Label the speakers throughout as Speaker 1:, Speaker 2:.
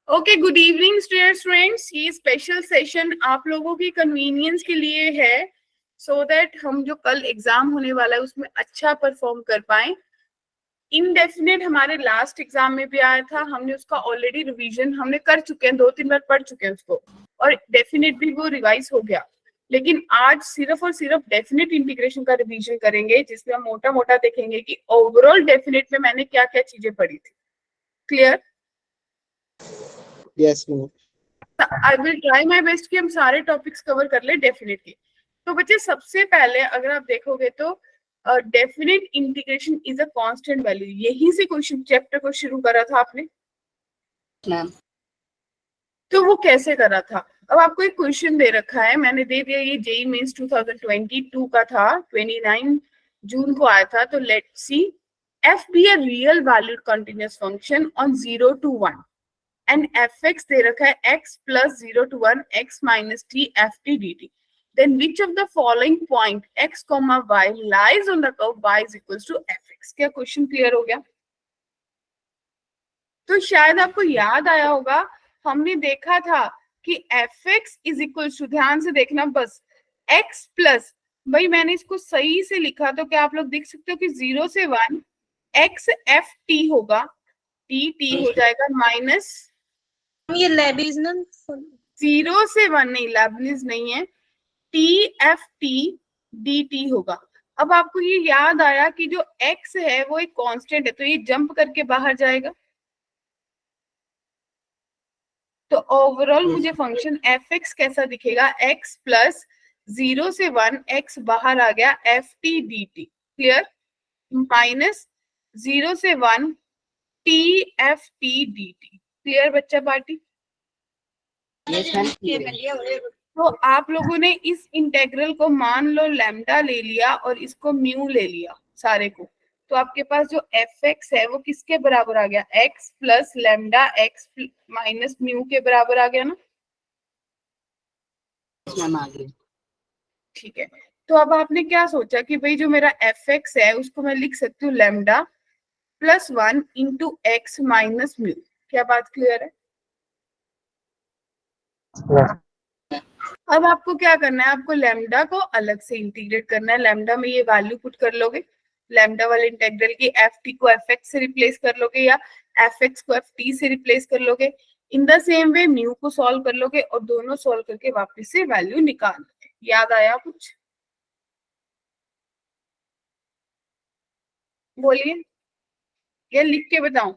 Speaker 1: Okay, good evening dear students. ये special session आप लोगों की कन्वीनियंस के लिए है सो दैट हम जो कल एग्जाम होने वाला है उसमें अच्छा परफॉर्म कर पाए। इनडेफिनेट हमारे लास्ट एग्जाम में भी आया था, हमने उसका ऑलरेडी रिवीजन हमने कर चुके हैं, 2-3 बार पढ़ चुके हैं उसको, और डेफिनेट भी वो रिवाइज हो गया। लेकिन आज सिर्फ और सिर्फ डेफिनेट इंटीग्रेशन का रिवीजन करेंगे, जिसमें हम मोटा मोटा देखेंगे कि ओवरऑल डेफिनेट में मैंने क्या क्या चीजें पढ़ी थी। Clear?
Speaker 2: Yes ma'am.
Speaker 1: I will try my best कि हम सारे टॉपिक्स कवर कर ले डेफिनेटली। तो बच्चे सबसे पहले अगर आप देखोगे तो definite integration is a constant value, यही से क्वेश्चन चैप्टर को शुरू करा था आपने
Speaker 3: मैम।
Speaker 1: तो वो कैसे करा था? अब आपको एक क्वेश्चन दे रखा है, मैंने दे दिया, ये जेई मेंस 2022 का था, 29 जून को आया था। तो let's see, F be a real valued continuous function on 0 to 1 and fx दे रखा है x plus 0 to 1 x minus t ft dt. Then which of the following point x comma y lies on the curve y is equals to fx? क्या question clear हो गया? तो शायद आपको याद आया होगा, हमने देखा था कि fx इज इक्वल टू, ध्यान से देखना बस, x प्लस, भाई मैंने इसको सही से लिखा तो क्या आप लोग देख सकते हो कि 0 से 1 x f t होगा, t हो जाएगा माइनस,
Speaker 3: ये लेबनीज ना,
Speaker 1: 0 से 1 नहीं, लेबनीज नहीं है, T F T D T होगा। अब आपको ये याद आया कि जो x है वो एक कांस्टेंट है, तो ये जंप करके बाहर जाएगा। तो ओवरऑल मुझे फंक्शन एफ एक्स कैसा दिखेगा? x प्लस 0 से 1 x बाहर आ गया, F T D T, clear, minus 0 से 1 T F T D T, clear बच्चा पार्टी? तो आप लोगों ने इस इंटेग्रल को मान लो लैम्डा ले लिया और इसको म्यू ले लिया सारे को, तो आपके पास जो एफ एक्स है वो किसके बराबर आ गया? X plus lambda x minus mu के बराबर आ गया ना? ठीक है, तो अब आपने क्या सोचा कि भाई जो मेरा एफ एक्स है उसको मैं लिख सकती हूँ lambda plus 1 into x minus mu. क्या बात क्लियर है? अब आपको क्या करना है, आपको लैम्डा को अलग से इंटीग्रेट करना है। लैम्डा में ये वैल्यू पुट कर लोगे, लैम्डा वाले इंटीग्रल की एफ टी को एफ एक्स से रिप्लेस कर लोगे या एफ एक्स को एफ टी से रिप्लेस कर लोगे। In the same way mu को सॉल्व कर लोगे और दोनों सॉल्व करके वापस से वैल्यू निकाल लोगे। याद आया कुछ? बोलिए, या लिख के बताऊं?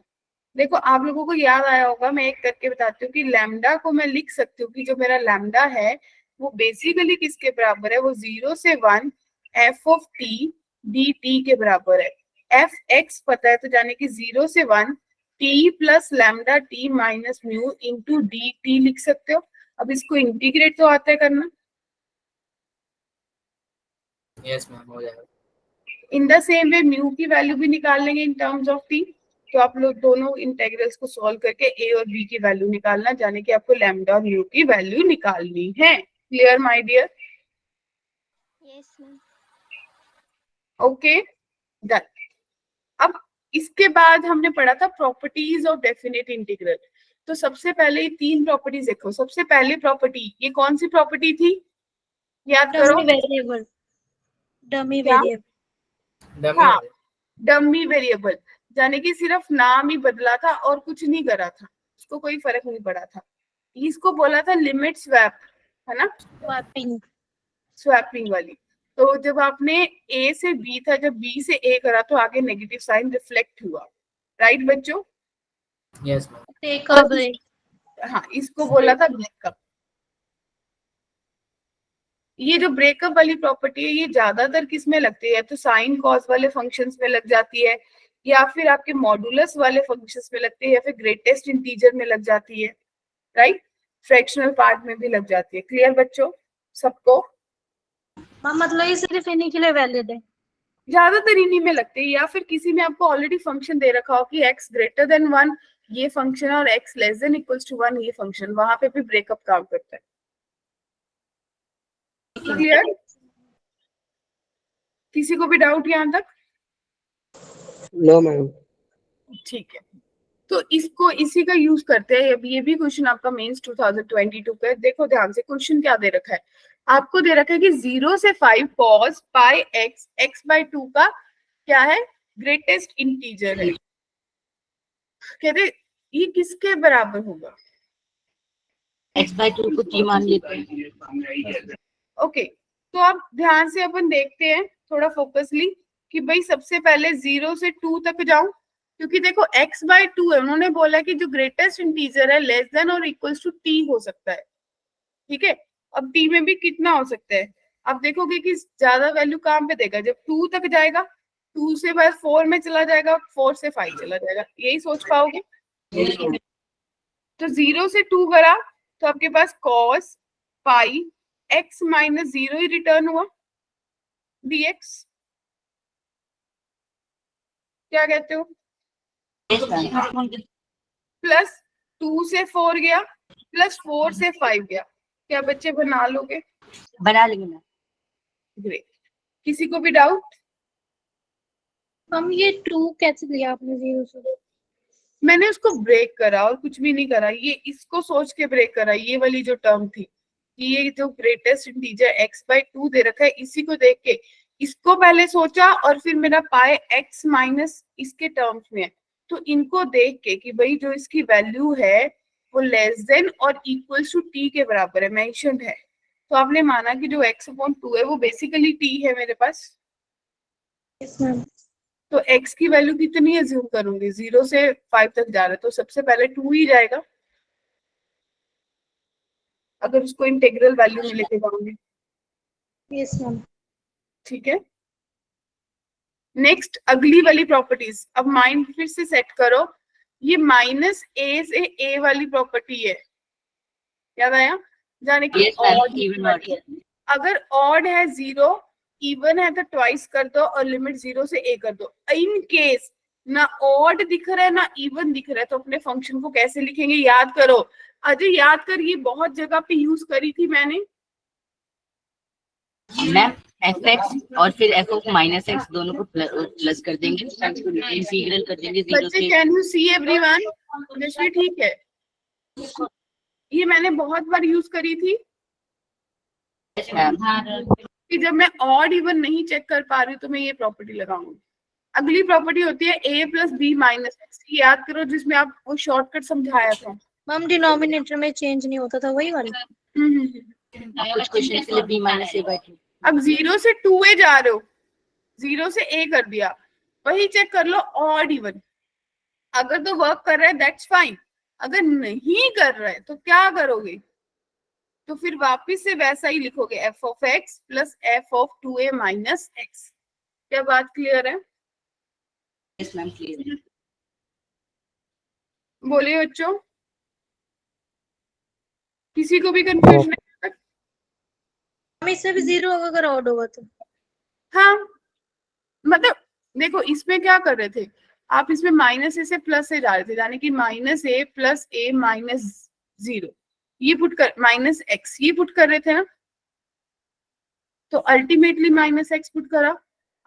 Speaker 1: देखो आप लोगों को याद आया होगा, मैं एक करके बताती हूँ कि लैम्डा को मैं लिख सकती हूँ कि जो मेरा लैम्डा है वो बेसिकली किसके बराबर है? वो 0 से 1 F of T D T के बराबर है। एफ एक्स पता है तो जाने कि 0 से 1 T plus lambda T minus mu into D T लिख सकते हो। अब इसको इंटीग्रेट तो आता है करना।
Speaker 2: यस मैम, हो जाएगा।
Speaker 1: In the same way mu की वैल्यू भी निकाल लेंगे इन टर्म्स ऑफ टी। तो आप लोग दोनों इंटेग्रल्स को सॉल्व करके ए और बी की वैल्यू निकालना, जाने कि आपको लैम्डा और म्यू की वैल्यू निकालनी है। Clear my dear?
Speaker 4: Yes ma'am.
Speaker 1: Okay done. अब इसके बाद हमने पढ़ा था प्रॉपर्टीज ऑफ डेफिनेट इंटीग्रल। तो सबसे पहले ये 3 प्रॉपर्टीज देखो। सबसे पहली प्रॉपर्टी ये कौन सी प्रॉपर्टी थी? याद करो।
Speaker 3: डमी वेरिएबल, डमी
Speaker 1: क्या?
Speaker 3: वेरिएबल,
Speaker 1: हाँ, डमी वेरिएबल, यानी कि सिर्फ नाम ही बदला था और कुछ नहीं करा था, उसको कोई फर्क नहीं पड़ा था। इसको बोला था लिमिट स्वैप, है ना?
Speaker 3: स्वैपिंग,
Speaker 1: स्वैपिंग वाली। तो जब आपने ए से बी था, जब बी से ए करा तो आगे नेगेटिव साइन रिफ्लेक्ट हुआ, राइट बच्चों?
Speaker 2: Yes ma'am.
Speaker 3: Take a break.
Speaker 1: हाँ, इसको बोला था ब्रेकअप। ये जो ब्रेकअप वाली प्रॉपर्टी है ये ज्यादातर किस में लगती है? तो साइन कॉस वाले फंक्शंस में लग जाती है, या फिर आपके मॉडुलस वाले फंक्शंस में लगती है, या फिर ग्रेटेस्ट इंटीजर में लग जाती है, राइट? फ्रैक्शनल पार्ट में भी लग जाती है। क्लियर बच्चों सबको?
Speaker 3: मतलब ये सिर्फ इन्हीं के लिए वैलिड है।
Speaker 1: ज्यादातर इन्हीं में लगते हैं, या फिर किसी में आपको ऑलरेडी फंक्शन दे रखा हो कि x ग्रेटर देन 1 ये फंक्शन और x less than equals to 1 ये फंक्शन, वहां पे भी ब्रेकअप काम करता है। क्लियर? किसी को भी डाउट यहां तक?
Speaker 2: No ma'am.
Speaker 1: ठीक है, तो इसको इसी का यूज करते हैं। अब ये भी क्वेश्चन आपका मेंस 2022 का है। देखो ध्यान से, क्वेश्चन क्या दे रखा है आपको, दे रखा है कि 0 से 5 cos पाई x x/2 का क्या है, ग्रेटेस्ट इंटीजर है। कहते ये किसके बराबर होगा,
Speaker 5: x/2 को t मान लेते हैं।
Speaker 1: ओके तो अब ध्यान से अपन देखते हैं थोड़ा फोकसली कि भाई सबसे पहले 0 से 2 तक जाऊं, क्योंकि देखो x/2 है, उन्होंने बोला कि जो ग्रेटेस्ट इंटीजर है लेस देन और इक्वल्स टू t हो सकता है। ठीक है, अब t में भी कितना हो सकता है, आप देखोगे कि ज्यादा वैल्यू कहाँ पे देगा, जब 2 तक जाएगा, 2 से बाद 4 में चला जाएगा, 4 से 5 चला जाएगा, यही सोच पाओगे। तो 0 से 2 करा तो आपके पास cos पाई x माइनस 0 ही रिटर्न हुआ dx। क्या कहते हो, प्लस 2 से 4 गया, प्लस 4 से 5 गया, क्या बच्चे बना लोगे,
Speaker 5: बना लेंगे ना।
Speaker 1: ग्रेट। किसी को भी डाउट,
Speaker 3: हम ये 2 कैसे लिया आपने 0 से?
Speaker 1: मैंने उसको ब्रेक करा और कुछ भी नहीं करा, ये इसको सोच के ब्रेक करा, ये वाली जो टर्म थी कि ये जो ग्रेटेस्ट इंटीजर x/2 दे रखा है, इसी को देख के इसको पहले सोचा और फिर मेरा पाए x माइनस इसके टर्म्स में है, तो इनको देख के कि भाई जो इसकी वैल्यू है वो लेस देन और इक्वल्स टू t के बराबर है, मेंशन्ड है, तो आपने माना कि जो x/2 है वो बेसिकली t है मेरे पास।
Speaker 3: Yes ma'am.
Speaker 1: तो x की वैल्यू कितनी अज्यूम करूंगी, 0 से 5 तक जा रहा है तो सबसे पहले 2 ही जाएगा, अगर उसको इंटीग्रल वैल्यू में लेके जाऊंगी।
Speaker 3: Yes ma'am.
Speaker 1: ठीक है, नेक्स्ट अगली वाली प्रॉपर्टीज, अब माइंड फिर से सेट करो, ये माइनस a से a वाली प्रॉपर्टी है, याद आया, जाने की अगर ऑड है 0, इवन है तो ट्वाइस कर दो और लिमिट 0 से a कर दो। इन केस ना ऑड दिख रहा है ना इवन दिख रहा है, तो अपने फंक्शन को कैसे लिखेंगे, याद करो अजय, याद कर, ये बहुत जगह पे यूज करी थी मैंने
Speaker 5: मैम। fx और फिर f ऑफ माइनस x दोनों को प्लस कर देंगे, इंटीग्रल कर देंगे 0
Speaker 1: बच्चे।
Speaker 5: से।
Speaker 1: Can you see everyone, Yashvi ठीक है, ये मैंने बहुत बार यूज करी थी कि जब मैं ऑड इवन नहीं चेक कर पा रही तो मैं ये प्रॉपर्टी लगाऊंगी। अगली प्रॉपर्टी होती है a plus B minus X, याद करो जिसमें आप वो शॉर्टकट समझाया था।
Speaker 3: मैम डिनोमिनेटर में चेंज नहीं होता था, वही वाली।
Speaker 5: कुछ क्वेश्चन के लिए b माइनस a/2।
Speaker 1: अब 0 से 2a जा रहे हो, 0 से a कर दिया, वही चेक कर लो ऑड इवन, अगर तो वर्क कर रहा है दैट्स फाइन, अगर नहीं कर रहा है तो क्या करोगे, तो फिर वापस से वैसा ही लिखोगे f of x plus f of 2a minus x। क्या बात क्लियर है?
Speaker 5: Yes ma'am, clear.
Speaker 1: बोलिए बच्चों, किसी को भी कंफ्यूजन है?
Speaker 3: हम इससे भी 0 होगा अगर ऑड होगा तो।
Speaker 1: हाँ मतलब देखो इसमें क्या कर रहे थे आप, इसमें माइनस ए से प्लस से जा रहे थे, यानी कि माइनस ए प्लस ए माइनस 0, ये पुट कर माइनस एक्स, ये पुट कर रहे थे ना, तो अल्टीमेटली माइनस एक्स पुट करा।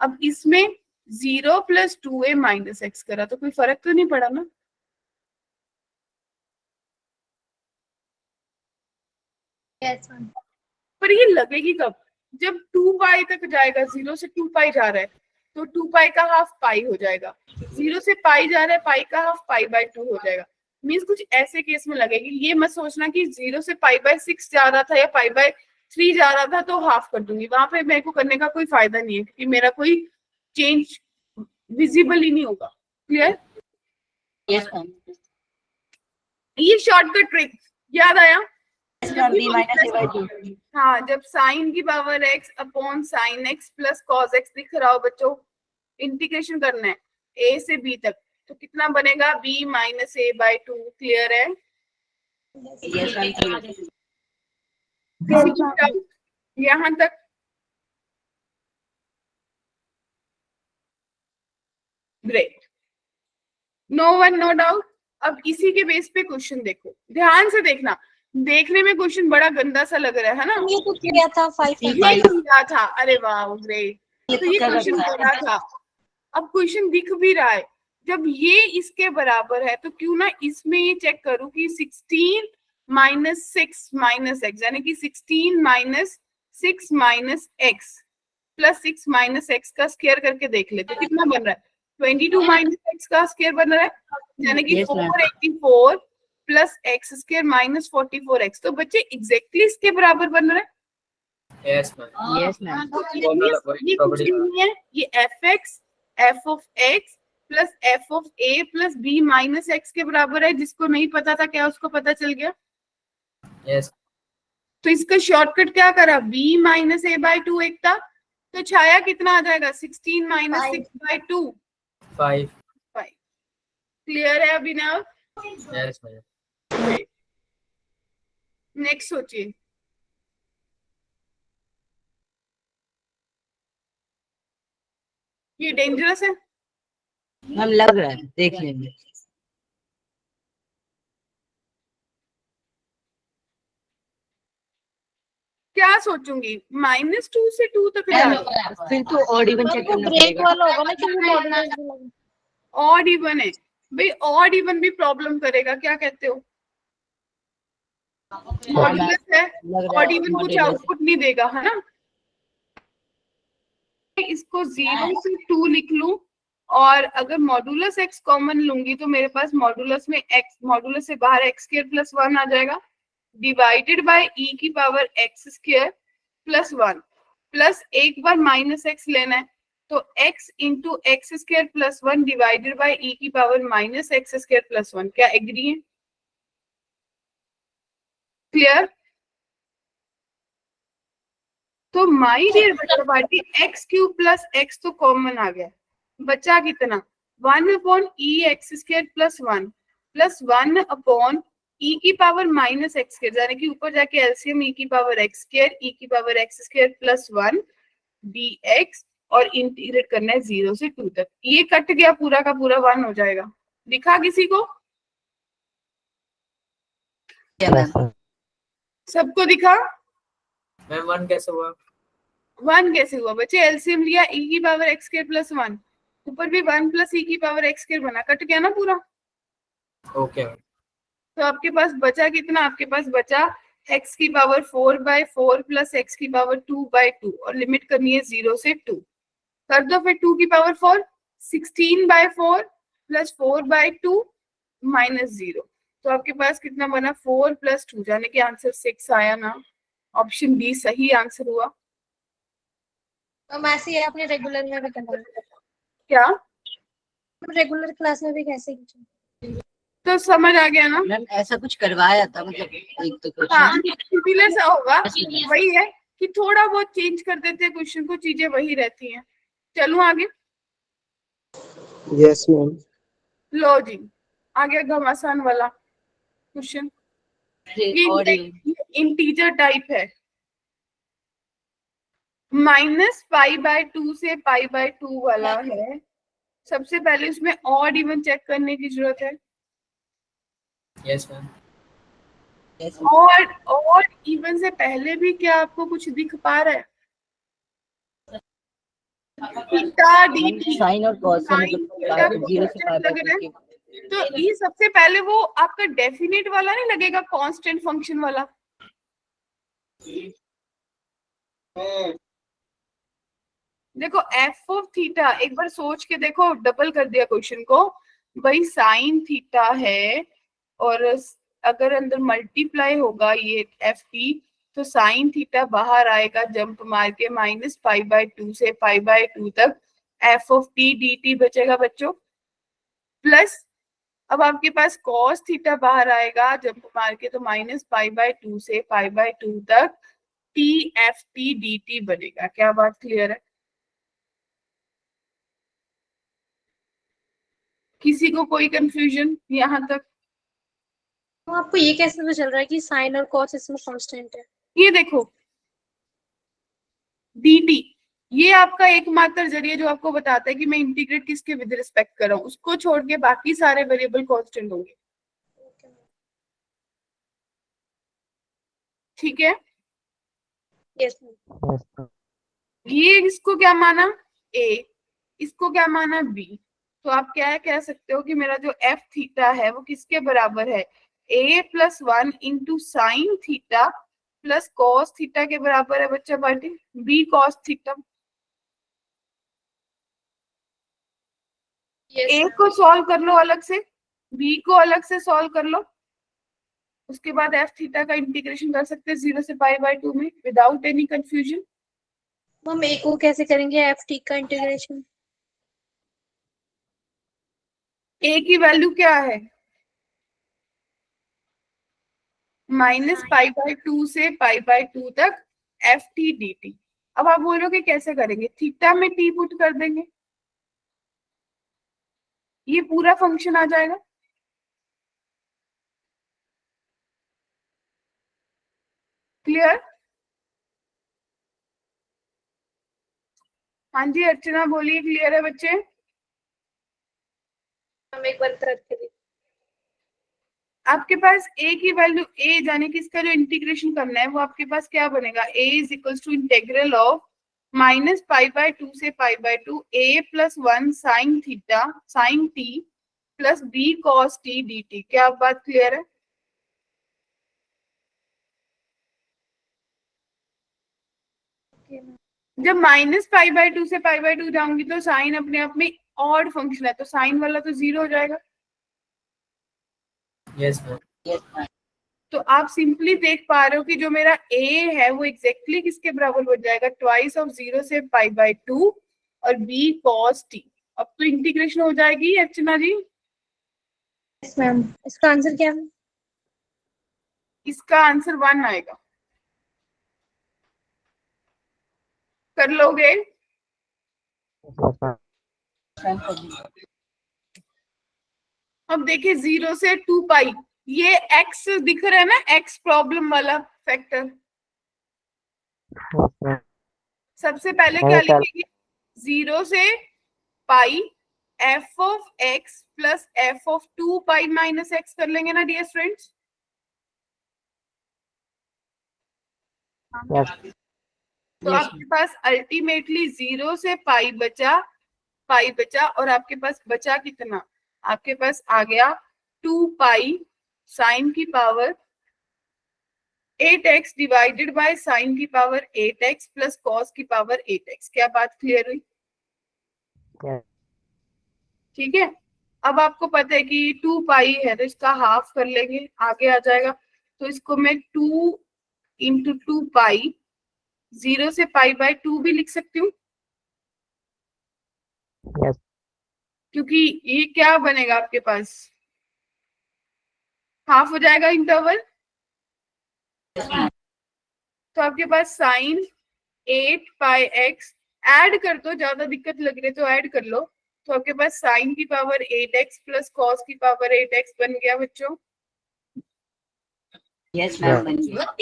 Speaker 1: अब इसमें 0 प्लस 2a माइनस एक्स करा, तो कोई फर्क तो नहीं पड़ा ना।
Speaker 3: Yes ma'am.
Speaker 1: पर ये लगेगी कब, जब 2 पाई तक जाएगा, 0 से 2 पाई जा रहा है तो 2 पाई का हाफ पाई हो जाएगा, 0 से पाई जा रहा है पाई का हाफ पाई बाय 2 हो जाएगा। मीन्स कुछ ऐसे केस में लगेगी, ये मत सोचना कि 0 से पाई बाय 6 जा रहा था या पाई बाय 3 जा रहा था तो हाफ कर दूंगी, वहां पे मेरे को करने का कोई फायदा नहीं है क्योंकि मेरा कोई चेंज विजिबल ही नहीं होगा। क्लियर?
Speaker 5: Yes ma'am.
Speaker 1: ये शॉर्टकट ट्रिक याद आया?
Speaker 5: b minus a/2।
Speaker 1: हाँ, जब साइन की power x upon sine x plus cos x दिख रहा हो बच्चों, इंटीग्रेशन करना है a से b तक, तो कितना बनेगा b माइनस a/2। क्लियर है?
Speaker 5: Yes ma'am.
Speaker 1: यहाँ तक great, no one no doubt. अब इसी के बेस पे क्वेश्चन देखो, ध्यान से देखना, देखने में क्वेश्चन बड़ा गंदा सा लग रहा है ना,
Speaker 3: ये तो किया था 5
Speaker 1: ये किया था, अरे वाह ग्रेट, तो ये क्वेश्चन बड़ा था, अब क्वेश्चन दिख भी रहा है, जब ये इसके बराबर है तो क्यों ना इसमें ये चेक करूं कि 16 माइनस 6 माइनस एक्स, यानी कि 16 minus 6 minus x plus 6 minus x का स्क्वायर करके देख ले तो कितना बन रहा है। 22 माइनस एक्स का स्क्वायर बन रहा है, यानी कि
Speaker 5: Yes, ma'am.
Speaker 1: 484 plus x square minus 44 x. तो बच्चे एग्जैक्टली इसके बराबर बन रहा है।
Speaker 2: Yes, ma'am.
Speaker 5: Yes, ma'am.
Speaker 1: तो ये कुछ भी नहीं है, ये F X F of X plus F of A plus B minus X के बराबर है। जिसको नहीं पता था क्या उसको पता चल गया।
Speaker 2: Yes.
Speaker 1: तो इसका शॉर्टकट क्या करा, b minus A by two एक था, तो छाया कितना आ जाएगा 16 माइनस 6 बाई 2
Speaker 2: 5.
Speaker 1: 5। क्लियर है अभिनव?
Speaker 2: Yes, ma'am.
Speaker 1: नेक्स्ट सोचिए। ये डेंजरस है।
Speaker 5: मैम लग रहा है, देख लेंगे।
Speaker 1: क्या सोचूंगी, -2 से 2 तक जा
Speaker 5: फिर तो ऑड इवन चेक करना
Speaker 3: ब्रेक
Speaker 5: पड़ेगा।
Speaker 3: वाला होगा ना, क्योंकि मॉडर्नाइज भी लगा।
Speaker 1: ऑड इवन है भाई, ऑड इवन भी प्रॉब्लम करेगा, क्या कहते हो? मॉडुलस है,
Speaker 5: लग रहा
Speaker 1: ऑड
Speaker 5: है
Speaker 1: इवन कुछ
Speaker 5: मॉडुलस।
Speaker 1: आउटपुट नहीं देगा, है ना। इसको 0 से 2 लिख लूं और अगर मॉडुलस x कॉमन लूंगी तो मेरे पास मॉडुलस में x, मॉडुलस से बाहर x स्क्वायर प्लस 1 आ जाएगा, डिवाइडेड बाय e की power x square plus 1 plus एक बार माइनस x लेना है तो x into x square plus 1 divided by e की power minus x square plus 1। क्या एग्री है? क्लियर? तो माई डियर बच्चा party x cube plus x तो कॉमन आ गया, बचा कितना 1 upon e x square plus 1 plus 1 upon e की पावर माइनस एक्स स्क्वायर, यानी कि ऊपर जाके एलसीएम ई की पावर एक्स स्क्वायर ई की power x square plus 1 D x और इंटीग्रेट करना है 0 से 2 तक। ये कट गया, पूरा का पूरा 1 हो जाएगा। दिखा किसी को? सबको दिखा?
Speaker 2: मैम 1 कैसे हुआ?
Speaker 1: 1 कैसे हुआ बच्चे? एलसीएम लिया e की पावर एक्स स्क्वायर प्लस 1, ऊपर भी 1 प्लस ई की पावर एक्स स्क्वायर बना, कट गया ना पूरा।
Speaker 2: Okay.
Speaker 1: तो आपके पास बचा कितना, आपके पास बचा x की पावर 4/4 प्लस एक्स की पावर 2/2 और लिमिट करनी है 0 से 2। कर दो फिर 2 की पावर 4, 16/4 प्लस 4/2 माइनस 0। तो आपके पास कितना बना 4 प्लस 2, यानी कि आंसर 6 आया ना। ऑप्शन डी सही आंसर हुआ।
Speaker 3: हम ऐसे ही अपने रेगुलर में भी करना,
Speaker 1: क्या?
Speaker 3: रेगुलर क्लास में भी कैसे ही।
Speaker 1: तो समझ आ गया ना?
Speaker 5: मैम ऐसा कुछ करवाया था, मतलब एक तो
Speaker 1: हाँ,
Speaker 5: क्वेश्चन
Speaker 1: सिमिलर सा होगा, वही है कि थोड़ा बहुत चेंज कर देते हैं क्वेश्चन को, चीजें वही रहती हैं। चलूं आगे?
Speaker 6: Yes ma'am.
Speaker 1: लो जी, आगे घमासान वाला क्वेश्चन।
Speaker 5: ऑड
Speaker 1: ये इंटीजर टाइप है, -π/2 से π/2 वाला है। सबसे पहले उसमें ऑड इवन चेक करने की जरूरत है।
Speaker 2: Yes, ma'am.
Speaker 1: और इवन से पहले भी क्या आपको कुछ दिख पा रहा है? थीटा डी
Speaker 5: साइन और कॉस से
Speaker 1: sin
Speaker 5: मतलब 0 से
Speaker 1: लग रहा है।
Speaker 5: 5/2
Speaker 1: तो ये सबसे पहले वो आपका डेफिनेट वाला नहीं लगेगा, कांस्टेंट फंक्शन वाला। देखो एफ ऑफ थीटा, एक बार सोच के देखो, डबल कर दिया क्वेश्चन को भाई। साइन थीटा है और अगर अंदर मल्टीप्लाई होगा ये एफ टी, तो साइन थीटा बाहर आएगा जंप मार के -π/2 से π/2 तक, F of T D T बचेगा बच्चों। प्लस अब आपके पास कॉस थीटा बाहर आएगा जंप मार के, तो -π/2 से π/2 तक T F T D T बनेगा। क्या बात क्लियर है? किसी को कोई कंफ्यूजन यहाँ तक?
Speaker 3: तो आपको ये कैसे पता चल रहा है कि साइन और कॉस इसमें कांस्टेंट है?
Speaker 1: ये देखो dt, ये आपका एकमात्र जरिए जो आपको बताता है कि मैं इंटीग्रेट किसके विद रिस्पेक्ट कर रहा हूँ, उसको छोड़ के बाकी सारे वेरिएबल कांस्टेंट होंगे। ठीक है,
Speaker 3: यस।
Speaker 1: ये इसको क्या माना a, इसको क्या माना b, तो आप क्या कह सकते हो कि मेरा जो एफ थीटा है वो किसके बराबर है, a+1 into sine theta plus cos theta के बराबर है बच्चा पार्टी, बी कॉस थीटा। ए को सॉल्व कर लो अलग से, बी को अलग से सॉल्व कर लो, उसके बाद एफ थीटा का इंटीग्रेशन कर सकते हैं 0 से π/2 में विदाउट एनी कंफ्यूजन।
Speaker 3: मैम ए को कैसे करेंगे एफ टी का इंटीग्रेशन?
Speaker 1: ए की वैल्यू क्या है, -π/2 से π/2 तक एफ टी डी टी। अब आप बोलोगे कैसे करेंगे, थीटा में टी पुट कर देंगे, ये पूरा फंक्शन आ जाएगा। क्लियर? हाँ जी अर्चना बोलिए, क्लियर है बच्चे?
Speaker 3: हम एक बार करके देखिए।
Speaker 1: आपके पास a की वैल्यू a जाने कि इसका जो इंटीग्रेशन करना है वो आपके पास क्या बनेगा, a is equal to integral of -π/2 से π/2 a+1 sine theta sine t plus b cos t dt। क्या आप बात क्लियर है? जब -π/2 से π/2 जाऊंगी तो साइन अपने आप में ऑड फंक्शन है, तो साइन वाला तो 0 हो जाएगा।
Speaker 2: Yes, ma'am.
Speaker 1: तो आप सिंपली देख पा रहे हो कि जो मेरा a है वो एग्जैक्टली किसके बराबर बन जाएगा, ट्वाइस ऑफ 0 से π/2 और b cos t। अब तो इंटीग्रेशन हो जाएगी अर्चना जी।
Speaker 3: यस मैम, इसका आंसर क्या है?
Speaker 1: इसका आंसर 1 आएगा, कर लोगे? अब देखिए 0 से 2π, ये x दिख रहा है ना, x प्रॉब्लम वाला फैक्टर। सबसे पहले क्या लिखेंगे, 0 से pi f of x plus f of 2π minus x कर लेंगे ना डियर स्टूडेंट्स। तो आपके पास अल्टीमेटली 0 से पाई बचा और आपके पास बचा कितना, आपके पास आ गया 2π साइन की power 8x divided by sine की पावर 8x प्लस कॉस की पावर 8x। क्या बात क्लियर हुई? ठीक है, अब आपको पता है कि 2π है तो इसका हाफ कर लेंगे, आगे आ जाएगा। तो इसको मैं 2 इंटू 2π 0 से π/2 भी लिख सकती हूँ।
Speaker 6: Yes.
Speaker 1: क्योंकि ये क्या बनेगा आपके पास, हाफ हो जाएगा इंटरवल। तो आपके पास साइन 8πx ऐड कर दो, ज्यादा दिक्कत लग रही है तो ऐड कर लो। तो आपके पास साइन की पावर 8x प्लस कॉस की पावर 8x बन गया बच्चों।
Speaker 5: यस मैम बन गया।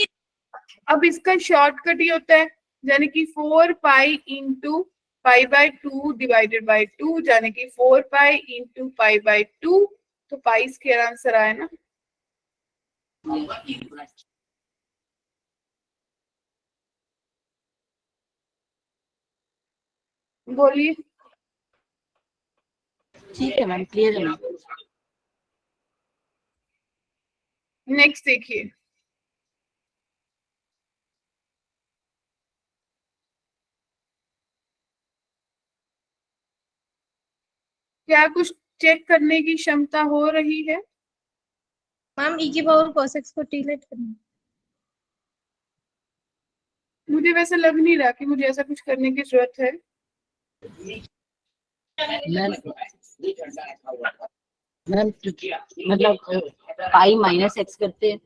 Speaker 1: अब इसका शॉर्टकट ही होता है, यानी कि 4π इंटू π/2 डिवाइडेड बाय 2, यानी कि 4π इंटू π/2। तो पाई इसके आंसर आया ना। बोलिए।
Speaker 5: ठीक है मैम, क्लियर है मैम।
Speaker 1: नेक्स्ट देखिए, क्या कुछ चेक करने की क्षमता हो रही है?
Speaker 3: मैम e की पावर cos x को t लेट करना।
Speaker 1: मुझे वैसे लग नहीं रहा कि मुझे ऐसा कुछ करने की जरूरत है।
Speaker 5: मैम मतलब पाई माइनस एक्स करते हैं।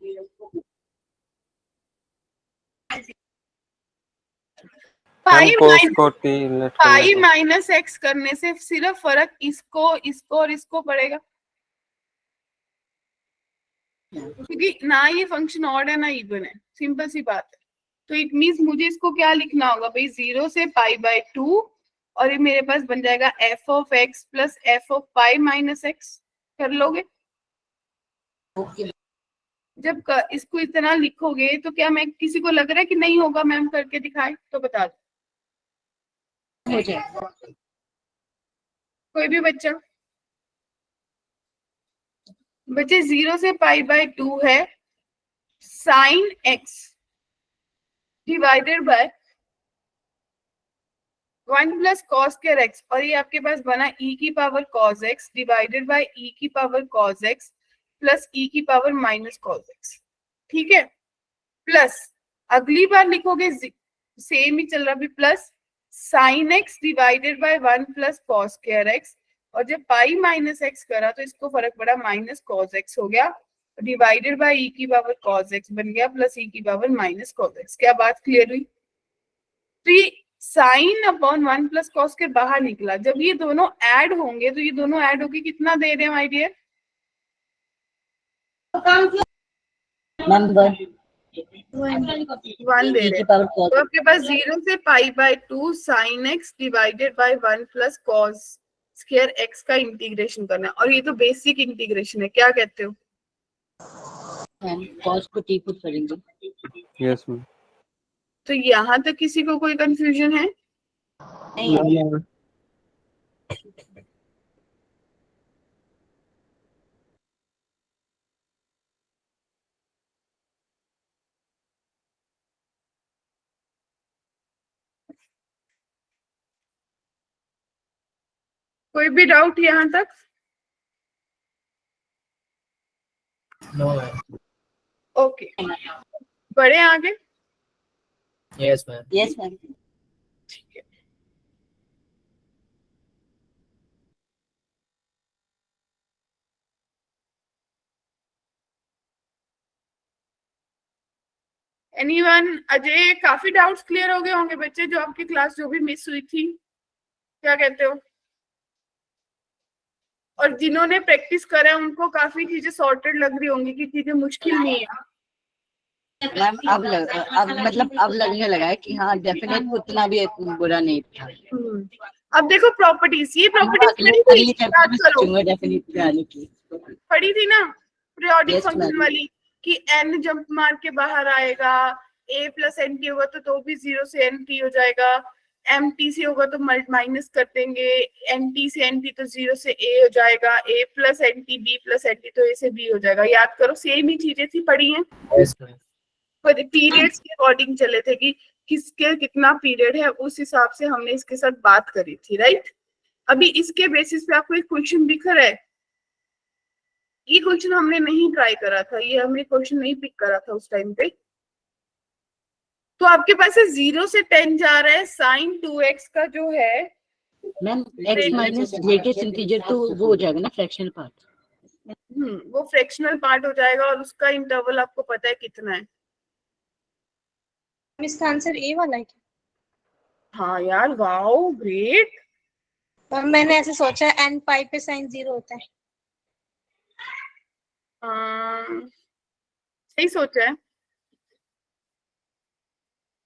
Speaker 1: पाई माइनस एक्स करने से सिर्फ फर्क इसको और इसको पड़ेगा, क्योंकि ना ये फंक्शन ऑड है ना इवन है, सिंपल सी बात है। तो इट मींस मुझे इसको क्या लिखना होगा भाई, 0 से π/2 और ये मेरे पास बन जाएगा f of x plus f of pi minus x. कर लोगे? जब इसको इतना लिखोगे तो क्या मैं किसी को लग रहा है कि नहीं होगा मैम करके दिखाए तो बता दो।
Speaker 5: हो जाएगा।
Speaker 1: कोई भी बच्चा बच्चे 0 से π/2 है sine x divided by 1 plus cos square x, और ये आपके पास बना e की power cos x divided by e की power cos x plus e की पावर माइनस cos x। ठीक है, प्लस अगली बार लिखोगे सेम ही चल रहा भी, plus sign x divided by 1 plus cos square x, और जब पाई माइनस x करा तो इसको फर्क पड़ा माइनस cos x हो गया, डिवाइडेड बाय e की पावर cos x बन गया प्लस e की पावर माइनस cos x। क्या बात क्लियर हुई? तो ये साइन अपॉन 1 प्लस कॉस के बाहर निकला, जब ये दोनों ऐड होंगे तो ये दोनों ऐड होके कितना दे रहे हैं माय डियर?
Speaker 5: मैम
Speaker 1: 1 दे रहे हैं। तो आपके पास 0 से π/2 sine x divided by 1 plus cos square x का इंटीग्रेशन करना है, और ये तो बेसिक इंटीग्रेशन है, क्या कहते हो?
Speaker 5: कॉस को t पुट करेंगे।
Speaker 6: Yes ma'am.
Speaker 1: तो यहाँ तक किसी को कोई कंफ्यूजन है?
Speaker 5: नहीं
Speaker 1: कोई भी डाउट यहाँ तक?
Speaker 2: No ma'am.
Speaker 1: ओके, बढ़े आगे।
Speaker 2: Yes ma'am.
Speaker 5: Yes ma'am.
Speaker 1: ठीक है, एनीवन? अजय, काफी डाउट्स क्लियर हो गए होंगे बच्चे, जो आपकी क्लास जो भी मिस हुई थी, क्या कहते हो? और जिन्होंने प्रैक्टिस करा है उनको काफी चीजें सॉर्टेड लग रही होंगी कि चीजें मुश्किल नहीं है।
Speaker 5: मैम अब लगने लगा है कि हाँ डेफिनेट उतना भी बुरा नहीं था।
Speaker 1: अब देखो प्रॉपर्टीज, ये प्रॉपर्टीज पढ़ी थी, याद करो,
Speaker 5: डेफिनेट आने की
Speaker 1: पढ़ी थी ना पीरियोडिक
Speaker 5: Yes,
Speaker 1: फंक्शन
Speaker 5: ma'am.
Speaker 1: वाली, कि n जंप मार के बाहर आएगा, a प्लस एन टी होगा तो भी 0 से एन टी हो जाएगा, एम टी से होगा तो माइनस कर देंगे, एन टी से एन टी तो 0 से a हो जाएगा, a plus N T b plus N T तो a से b हो जाएगा। याद करो, सेम ही चीजें थी, पढ़ी हैं,
Speaker 2: यस मैम।
Speaker 1: पर पीरियड्स के अकॉर्डिंग चले थे कि किसके कितना पीरियड है, उस हिसाब से हमने इसके साथ बात करी थी, राइट? अभी इसके बेसिस पे आपको एक क्वेश्चन दिख रहा है, ये क्वेश्चन हमने नहीं ट्राई करा था, ये हमने क्वेश्चन नहीं पिक करा था उस टाइम पे। तो आपके पास है 0 से 10 जा रहा है, साइन 2x का जो है
Speaker 5: ma'am x minus greatest integer तो वो हो जाएगा ना फ्रैक्शनल पार्ट।
Speaker 1: वो फ्रैक्शनल पार्ट हो जाएगा, और उसका इंटरवल आपको पता है कितना है?
Speaker 3: इसका आंसर ए वाला है क्या?
Speaker 1: हाँ यार, वाओ ग्रेट।
Speaker 3: और मैंने ऐसे सोचा है n पाई पे साइन 0 होता है।
Speaker 1: सही सोचा है,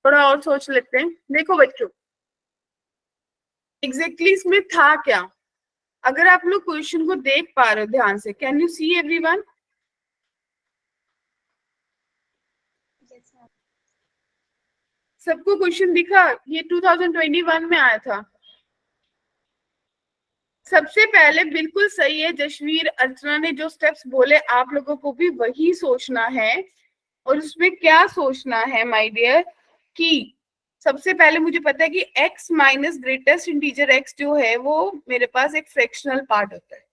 Speaker 1: थोड़ा और सोच लेते हैं। देखो बच्चों, एग्जैक्टली इसमें था क्या? अगर आप लोग क्वेश्चन को देख पा रहे हो ध्यान से, कैन यू सी एवरीवन? सबको क्वेश्चन दिखा? ये 2021 में आया था। सबसे पहले बिल्कुल सही है जशवीर, अर्चना ने जो स्टेप्स बोले आप लोगों को भी वही सोचना है, और उसमें क्या सोचना है माय डियर, कि सबसे पहले मुझे पता है कि x minus greatest integer x जो है वो मेरे पास एक फ्रैक्शनल पार्ट होता है,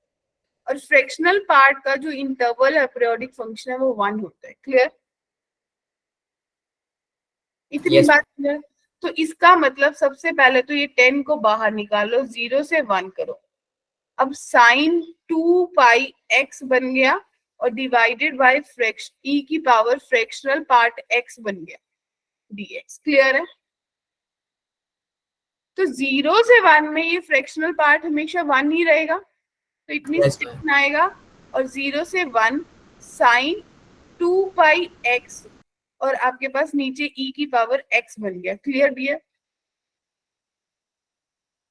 Speaker 1: और फ्रैक्शनल पार्ट का जो इंटरवल है पीरियोडिक फंक्शन है वो 1 होता है। क्लियर? इतनी
Speaker 2: Yes.
Speaker 1: बात क्लियर? तो इसका मतलब सबसे पहले तो ये 10 को बाहर निकालो, 0 से 1 करो, अब साइन 2 पाई x बन गया, और डिवाइडेड बाय e की पावर फ्रैक्शनल पार्ट x बन गया dx। क्लियर है? तो 0 से 1 में ये फ्रैक्शनल पार्ट हमेशा 1 ही रहेगा, तो इतनी
Speaker 2: Yes,
Speaker 1: स्टेप आएगा, और 0 से 1 साइन 2 पाई x, और आपके पास नीचे e की पावर x बन गया। Clear dear?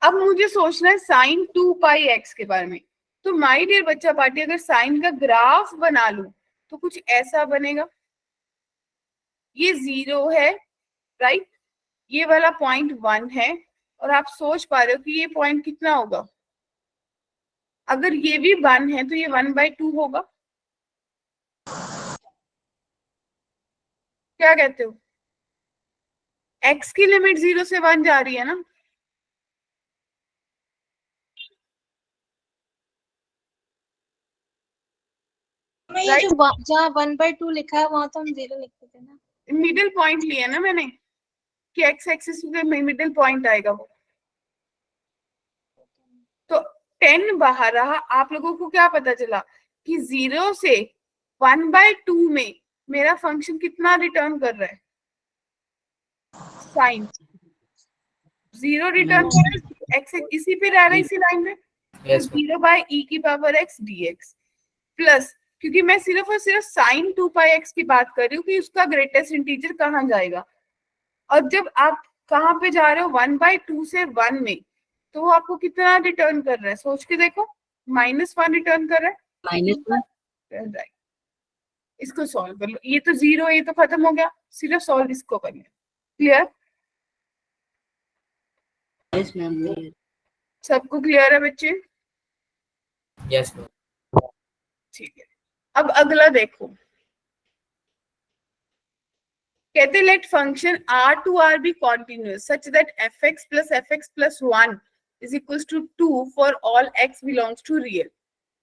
Speaker 1: अब मुझे सोचना है साइन 2 पाई x के बारे में। तो माय डियर बच्चा पार्टी, अगर साइन का ग्राफ बना लूं तो कुछ ऐसा बनेगा, ये 0 है, राइट? ये वाला पॉइंट 1 है, और आप सोच पा रहे हो कि ये पॉइंट कितना होगा? अगर ये भी 1 है तो ये 1/2 होगा, क्या कहते हो? x की लिमिट 0 से 1 जा रही है ना?
Speaker 3: मैं ये
Speaker 1: Right.
Speaker 3: जो जहाँ 1/2 लिखा है वहां तो हम 0 लिखते थे ना।
Speaker 1: मिडिल पॉइंट लिया ना मैंने कि x एक्सिस पे मिडिल पॉइंट आएगा वो। तो 10 बाहर रहा। आप लोगों को क्या पता चला कि 0 से 1/2 में मेरा फंक्शन कितना रिटर्न कर रहा है? साइन 0 रिटर्न कर रहा है, x इसी पे रह रहा है, इसी लाइन में।
Speaker 2: Yes, ma'am.
Speaker 1: 0/e⁻x dx plus, क्योंकि मैं सिर्फ और सिर्फ साइन 2πx की बात कर रही हूँ कि उसका ग्रेटेस्ट इंटीजर कहाँ जाएगा। और जब आप कहाँ पे जा रहे हो 1/2 से 1 में, तो वो आपको कितना रिटर्न कर रहा है? सोच के देखो, -1 रिटर्न कर रहा है।
Speaker 5: -1
Speaker 1: राइट, इसको सॉल्व कर लो। ये तो 0, ये तो खत्म हो गया, सिर्फ सॉल्व इसको कर लिया। क्लियर?
Speaker 5: yes ma'am
Speaker 1: सबको क्लियर है बच्चे?
Speaker 2: Yes, ma'am.
Speaker 1: ठीक है, अब अगला देखो। कहते let function R2R be continuous such that fx plus fx plus 1 is equals to 2 for all x belongs to real।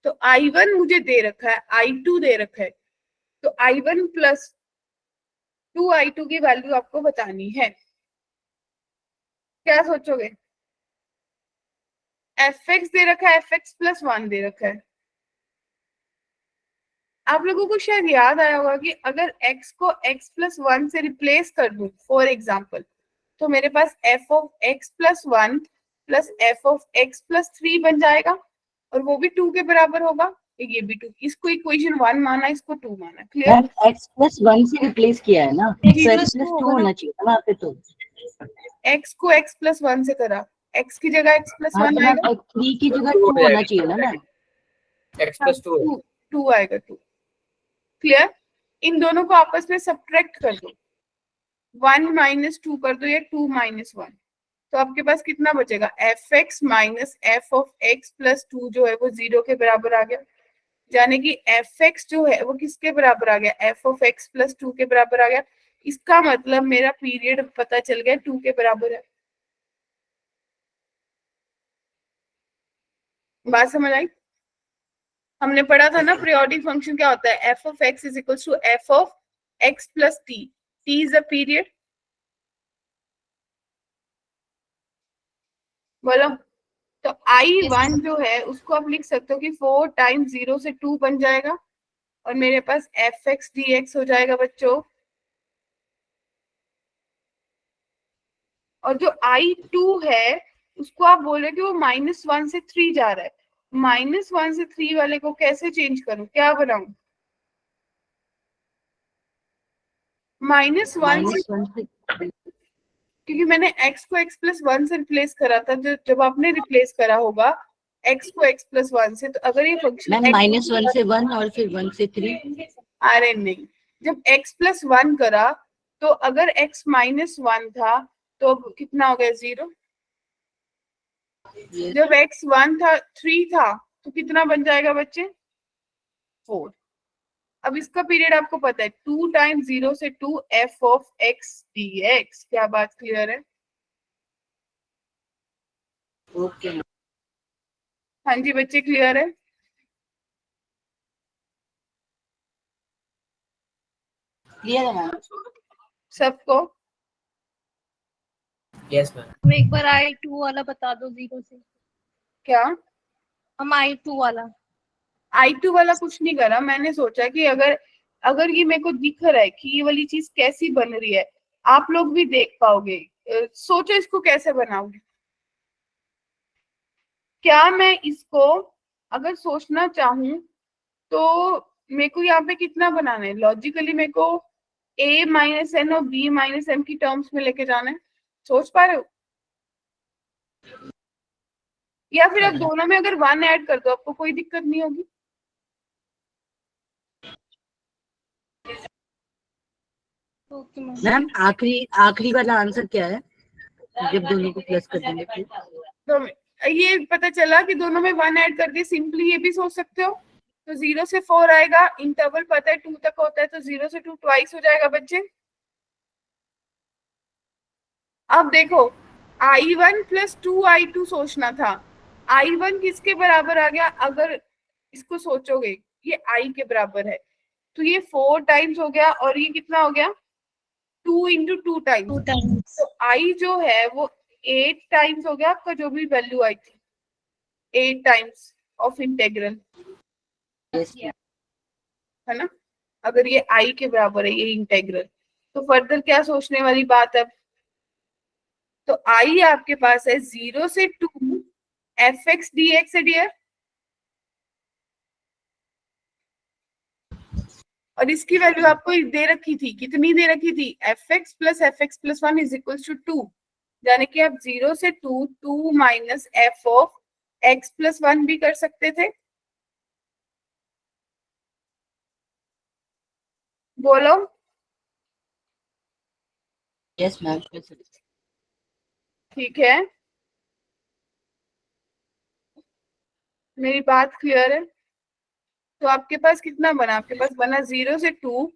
Speaker 1: तो I1 मुझे दे रखा है, I2 दे रखा है, तो I1 plus 2I2 की वैल्यू आपको बतानी है। क्या सोचोगे? fx दे रखा है, fx plus 1 दे रखा है। आप लोगों को शायद याद आया होगा कि अगर x को x plus 1 से रिप्लेस कर दूं फॉर एग्जाम्पल, तो मेरे पास f of x plus 1 plus f of x plus 3 बन जाएगा, और वो भी 2 के बराबर होगा, ये भी 2। इसको इक्वेशन 1 माना, इसको 2 माना। क्लियर?
Speaker 5: मैम x plus 1 से रिप्लेस किया है ना,
Speaker 3: X
Speaker 5: तो
Speaker 3: plus
Speaker 5: x plus
Speaker 3: 2
Speaker 5: 2
Speaker 3: होगा ना।
Speaker 5: होना चाहिए था वहाँ पे। तो
Speaker 1: x को x plus 1 से करा, x की जगह x plus
Speaker 5: हाँ
Speaker 1: 1
Speaker 5: तो
Speaker 1: आएगा,
Speaker 5: मैम 3 की जगह 2 होना चाहिए ना मैम।
Speaker 2: X plus 2.
Speaker 1: 2 आएगा 2। क्लियर? इन दोनों को आपस में सब्ट्रैक्ट कर दो, 1 minus 2 कर दो, या 2 minus 1, तो आपके पास कितना बचेगा? fx minus f of x plus 2 जो है वो 0 के बराबर आ गया, यानी कि fx जो है वो किसके बराबर आ गया? f of x plus 2 के बराबर आ गया। इसका मतलब मेरा पीरियड पता चल गया 2 के बराबर है। बात समझ आई? हमने पढ़ा था ना पीरियोडिक फंक्शन क्या होता है, f of x is equals to f of x plus t। t is a period। बोलो। तो I1 जो है उसको आप लिख सकते हो कि 4 टाइम्स 0 से 2 बन जाएगा, और मेरे पास fx dx हो जाएगा बच्चों। और जो I2 है उसको आप बोल रहे हो कि वो -1 से 3 जा रहा है, -1 से 3 वाले को कैसे चेंज करूं, क्या बनाऊं? -1 से,
Speaker 5: -1 से
Speaker 1: क्योंकि मैंने x को x plus 1 से रिप्लेस करा था, जब आपने रिप्लेस करा होगा x को x plus 1 से, तो अगर ये फंक्शन
Speaker 5: मैम -1 से 1 और फिर 1 से 3।
Speaker 1: अरे नहीं, जब x plus 1 करा तो अगर x -1 था तो कितना हो गया? 0। जब x 1 था, 3 था, तो कितना बन जाएगा बच्चे? 4। अब इसका पीरियड आपको पता है, 2 टाइम्स 0 से 2 f of x dx। क्या बात क्लियर है?
Speaker 5: ओके
Speaker 1: हाँ जी बच्चे, क्लियर है?
Speaker 5: क्लियर है मैम।
Speaker 1: सबको?
Speaker 2: Yes, ma'am.
Speaker 3: हम एक बार I2 वाला बता दो 0 से।
Speaker 1: क्या?
Speaker 3: हम I2 वाला।
Speaker 1: I2 वाला कुछ नहीं करा, मैंने सोचा कि अगर ये मेरे को दिख रहा है कि ये वाली चीज कैसी बन रही है, आप लोग भी देख पाओगे। सोचो इसको कैसे बनाओगे। क्या मैं इसको अगर सोचना चाहूं तो मेरे को यहाँ पे कितना बनाना है? लॉजिकली मेरे को a माइनस एन और b माइनस एम की टर्म्स में लेके जाना है। सोच पा रहे हो? या फिर आप दोनों में अगर 1 ऐड कर दो, आपको कोई दिक्कत नहीं होगी।
Speaker 3: Okay ma'am.
Speaker 5: मैम आखिरी वाला आंसर क्या है जब दोनों को प्लस कर देंगे फिर?
Speaker 1: तो ये पता चला कि दोनों में 1 ऐड कर दिए, सिंपली ये भी सोच सकते हो। तो 0 से 4 आएगा, इंटरवल पता है 2 तक होता है, तो 0 से 2 ट्वाइस हो जाएगा बच्चे। अब देखो I1 प्लस 2I2 सोचना था। I1 किसके बराबर आ गया? अगर इसको सोचोगे ये I के बराबर है, तो ये 4 टाइम्स हो गया और ये कितना हो गया? 2 इंटू 2 टाइम्स।
Speaker 3: 2 टाइम्स।
Speaker 1: तो I जो है वो 8 टाइम्स हो गया आपका, जो भी वैल्यू आई थी 8 टाइम्स ऑफ इंटेग्रल,
Speaker 5: Yes,
Speaker 1: है ना। अगर ये I के बराबर है ये इंटेग्रल, तो फर्दर क्या सोचने वाली बात है? तो I आपके पास है 0 से 2 fx dx है डियर, और इसकी वैल्यू आपको दे रखी थी, कितनी दे रखी थी? fx plus 1 is equal to 2, यानी कि आप 0 से 2 minus f of x plus 1 भी कर सकते थे। बोलो।
Speaker 5: yes ma'am.
Speaker 1: ठीक है, मेरी बात क्लियर है? तो आपके पास कितना बना? आपके पास बना 0 से 2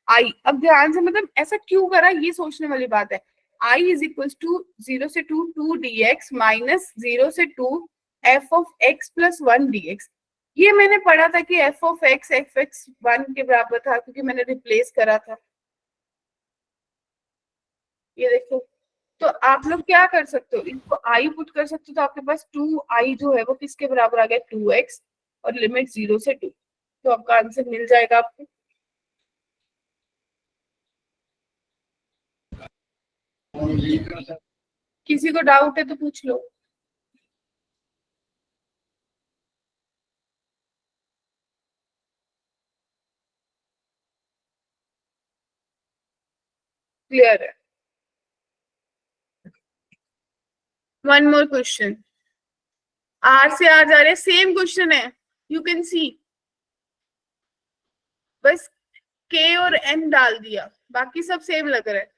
Speaker 1: I। अब ध्यान से, मतलब ऐसा क्यों करा ये सोचने वाली बात है। I इज इक्वल टू 0 से 2 dx माइनस 0 से 2 f of x plus 1 dx। ये मैंने पढ़ा था कि f ऑफ x fx1 के बराबर था, क्योंकि मैंने रिप्लेस करा था। ये देखो, तो आप लोग क्या कर सकते हो, इनको I पुट कर सकते हो, तो आपके पास 2I जो है वो किसके बराबर आ गया? 2x, और लिमिट 0 से 2, तो आपका आंसर मिल जाएगा आपको। किसी को डाउट है तो पूछ लो। क्लियर है? वन मोर क्वेश्चन, आर से आर जा रहे, सेम क्वेश्चन है, यू कैन सी, बस के और एन डाल दिया, बाकी सब सेम लग रहा है।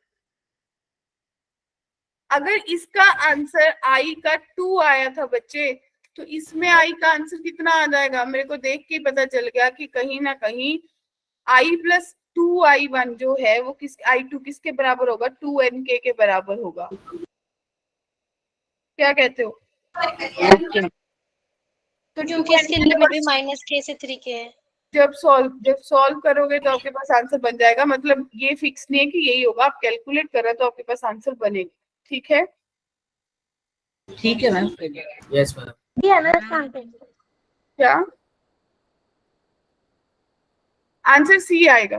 Speaker 1: अगर इसका आंसर आई का 2 आया था बच्चे, तो इसमें आई का आंसर कितना आ जाएगा? मेरे को देख के पता चल गया कि कहीं ना कहीं आई प्लस 2I1 जो है वो किस I2 किसके बराबर होगा? 2NK के बराबर होगा। क्या कहते हो? तो
Speaker 3: क्योंकि इसकी लिमिट भी -k से 3k है।
Speaker 1: जब सॉल्व करोगे तो आपके पास आंसर बन जाएगा, मतलब ये फिक्स नहीं है कि यही होगा, आप कैलकुलेट कर रहे हो तो आपके पास आंसर बनेगा। ठीक है?
Speaker 5: ठीक है मैम।
Speaker 2: Yes, ma'am.
Speaker 1: क्या आंसर सी आएगा?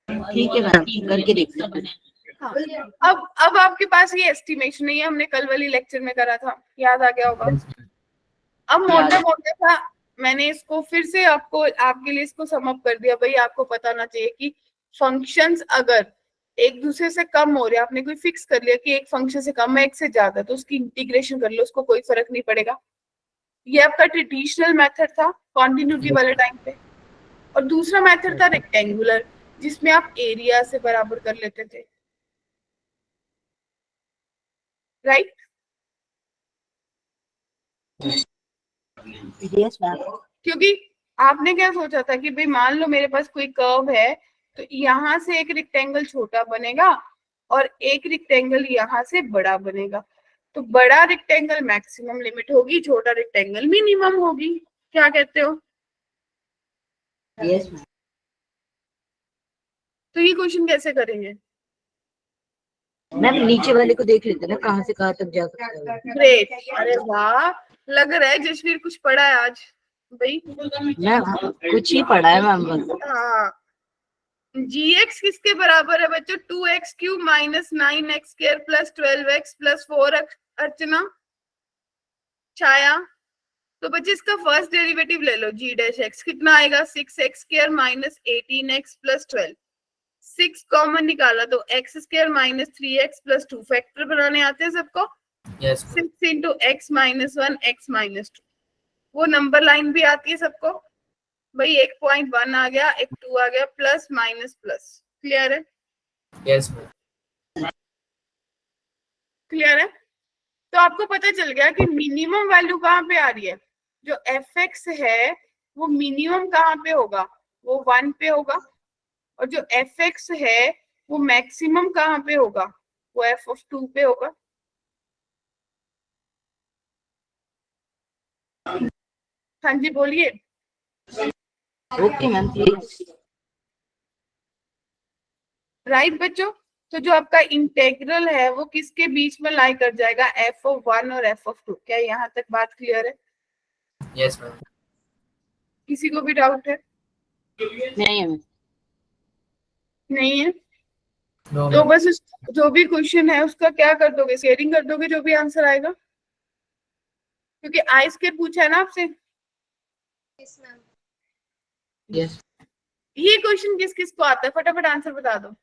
Speaker 5: ठीक है मैम, करके देखते हैं।
Speaker 1: हाँ। अब आपके पास ये एस्टिमेशन नहीं है, हमने कल वाली लेक्चर में करा था, याद आ गया होगा।
Speaker 2: Yes, ma'am.
Speaker 1: अब मोटा मोटा था, मैंने इसको फिर से आपको आपके लिए इसको सम अप कर दिया। भाई आपको पता होना चाहिए कि फंक्शंस अगर एक दूसरे से कम हो रहे हैं, आपने कोई फिक्स कर लिया कि एक फंक्शन से कम है एक से ज्यादा, तो उसकी इंटीग्रेशन कर लो, उसको कोई फर्क नहीं पड़ेगा। ये आपका ट्रेडिशनल मेथड था कॉन्टिन्यूटी वाले टाइम पे, और दूसरा मेथड था रेक्टेंगुलर, जिसमें आप एरिया से बराबर कर लेते थे, राइट?
Speaker 5: Yes ma'am.
Speaker 1: क्योंकि आपने क्या सोचा था कि भाई मान लो मेरे पास कोई कर्व है, तो यहाँ से एक रेक्टेंगल छोटा बनेगा और एक रेक्टेंगल यहाँ से बड़ा बनेगा, तो बड़ा रेक्टेंगल मैक्सिमम लिमिट होगी, छोटा रेक्टेंगल मिनिमम होगी। क्या कहते हो?
Speaker 5: Yes ma'am.
Speaker 1: तो ये क्वेश्चन कैसे करेंगे?
Speaker 5: मैम नीचे वाले को देख लेते हैं ना, कहाँ से कहाँ तक जा सकता है।
Speaker 1: ग्रेट, अरे वाह, लग रहा है जसवीर कुछ पढ़ा है आज भाई।
Speaker 5: मैम कुछ ही पढ़ा है मैम बस।
Speaker 1: हाँ, gx किसके बराबर है बच्चों? 2x cube minus 9x square plus 12x plus 4x। अर्चना, छाया, तो बच्चे इसका फर्स्ट डेरिवेटिव ले लो, g डैश x कितना आएगा? 6x square minus 18x plus 12। 6 common निकाला तो x square minus 3x plus 2। Factor बनाने आते हैं सबको?
Speaker 2: Yes, ma'am.
Speaker 1: 6 into x minus 1 x minus 2, वो नंबर लाइन भी आती है सबको भाई। एक 0.1 आ गया, एक 2 आ गया, प्लस माइनस प्लस। क्लियर है?
Speaker 2: Yes, ma'am.
Speaker 1: क्लियर है? तो आपको पता चल गया कि मिनिमम वैल्यू कहाँ पे आ रही है, जो एफ एक्स है वो मिनिमम कहाँ पे होगा, वो 1 पे होगा, और जो एफ एक्स है वो मैक्सिमम कहाँ पे होगा, वो एफ ऑफ 2 पे होगा। हाँ जी बोलिए।
Speaker 5: Okay ma'am please.
Speaker 1: राइट बच्चों, तो जो आपका इंटेग्रल है वो किसके बीच में लाई कर जाएगा, एफ ऑफ 1 और एफ ऑफ 2। क्या यहाँ तक बात क्लियर है?
Speaker 2: Yes, ma'am.
Speaker 1: किसी को भी डाउट है?
Speaker 5: नहीं है मैम।
Speaker 1: नहीं है?
Speaker 2: No,
Speaker 1: तो
Speaker 2: ma'am.
Speaker 1: बस जो भी क्वेश्चन है उसका क्या कर दोगे, शेयरिंग कर दोगे जो भी आंसर आएगा, क्योंकि आई स्क्वायर पूछा है ना आपसे।
Speaker 4: Yes, ma'am.
Speaker 2: Yes.
Speaker 1: ये क्वेश्चन किस किस को आता है, फटाफट आंसर बता दो।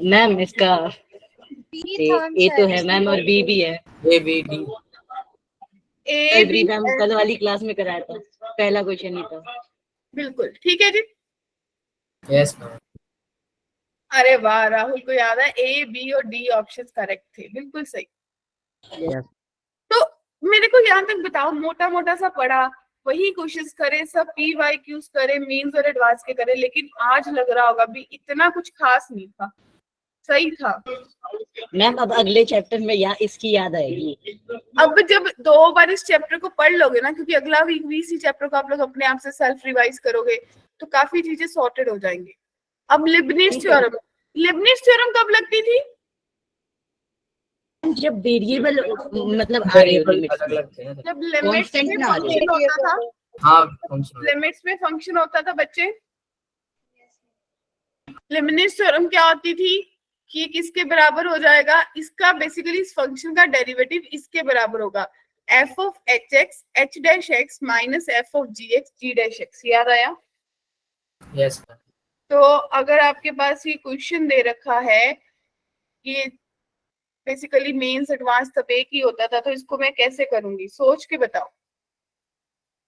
Speaker 5: मैम इसका
Speaker 4: B
Speaker 5: ए तो है मैम और बी भी है।
Speaker 2: A, B, D.
Speaker 1: A B,
Speaker 5: ma'am कल वाली क्लास में कराया था, पहला क्वेश्चन ही था।
Speaker 1: बिल्कुल ठीक है जी।
Speaker 2: Yes, ma'am.
Speaker 1: अरे वाह, राहुल को याद है, ए बी और डी ऑप्शन करेक्ट थे, बिल्कुल सही।
Speaker 5: Yes.
Speaker 1: तो मेरे को यहाँ तक बताओ, मोटा मोटा सा पढ़ा, वही क्वेश्चंस करे, सब पी वाई क्यूज करे, मेंस और एडवांस के करे, लेकिन आज लग रहा होगा भी इतना कुछ खास नहीं था, सही था।
Speaker 5: मैम अब अगले चैप्टर में इसकी याद आएगी।
Speaker 1: अब जब 2 बार इस चैप्टर को पढ़ लोगे ना, क्योंकि अगला वीक भी इसी चैप्टर को आप लोग अपने आप से सेल्फ रिवाइज करोगे, तो काफी चीजें सॉर्टेड हो जाएंगी। अब लिबनिट्ज थ्योरम, लिबनिट्ज थ्योरम कब लगती थी?
Speaker 5: जब वेरिएबल मतलब आ रहे हो
Speaker 2: Variable
Speaker 5: लिमिट,
Speaker 2: अलग-अलग थे ना।
Speaker 1: जब लिमिट्स
Speaker 5: Constant
Speaker 1: में
Speaker 5: ना आ रही।
Speaker 1: फंक्शन होता था,
Speaker 2: हाँ, function.
Speaker 1: लिमिट्स में फंक्शन होता था बच्चे। लिबनिट्ज थ्योरम क्या होती थी कि ये किसके बराबर हो जाएगा, इसका बेसिकली इस फंक्शन का डेरिवेटिव इसके बराबर होगा, F of H X H dash X minus F of G X G dash X. याद आया?
Speaker 2: Yes, ma'am.
Speaker 1: तो अगर आपके पास ये क्वेश्चन दे रखा है, ये बेसिकली मेंस एडवांस तब एक ही होता था, तो इसको मैं कैसे करूंगी, सोच के बताओ।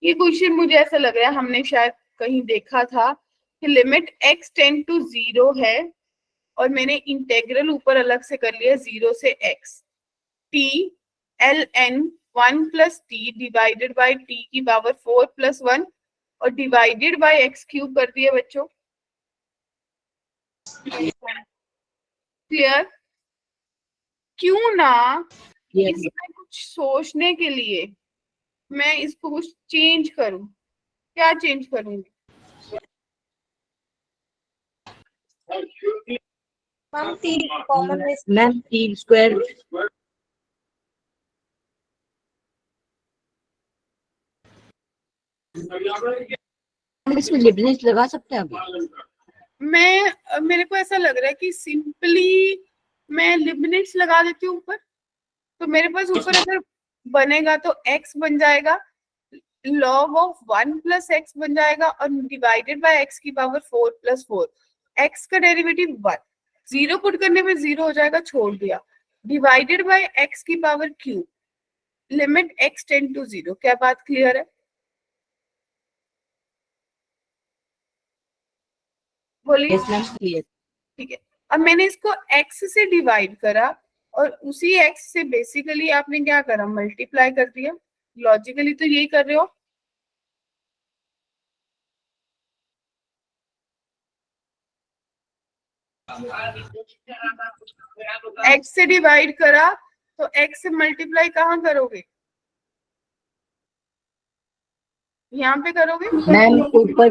Speaker 1: ये क्वेश्चन मुझे ऐसा लग रहा है हमने शायद कहीं देखा था कि लिमिट x टेंड टू 0 है, और मैंने इंटेग्रल ऊपर अलग से कर लिया 0 से x, t ln 1 plus T divided by T की पावर 4 प्लस 1 और डिवाइडेड बाई एक्स क्यूब कर दिया बच्चों। क्लियर? क्यों ना
Speaker 5: Yes.
Speaker 1: इसमें कुछ सोचने के लिए मैं इसको कुछ चेंज करूं, क्या चेंज करूंगी?
Speaker 4: Ma'am, T common में
Speaker 5: मैम टी स्क्वायर इसमें लिबनिट्ज लगा सकते हैं अभी।
Speaker 1: मेरे को ऐसा लग रहा है कि सिंपली मैं लिबनिट्ज लगा देती हूँ ऊपर, तो मेरे पास ऊपर अगर बनेगा तो x बन जाएगा, log ऑफ 1 प्लस एक्स बन जाएगा, और डिवाइडेड बाय x की पावर 4 प्लस 4, x का डेरिवेटिव 1, 0 पुट करने पे 0 हो जाएगा, छोड़ दिया, डिवाइडेड बाय x की power cube, limit x tend to 0। क्या बात क्लियर है? बोलिए।
Speaker 5: Yes ma'am clear.
Speaker 1: ठीक है, अब मैंने इसको x से डिवाइड करा, और उसी x से बेसिकली आपने क्या करा, मल्टीप्लाई कर दिया। लॉजिकली तो यही कर रहे हो। x से डिवाइड करा तो x से मल्टीप्लाई कहाँ करोगे, यहाँ पे करोगे?
Speaker 5: मैम ऊपर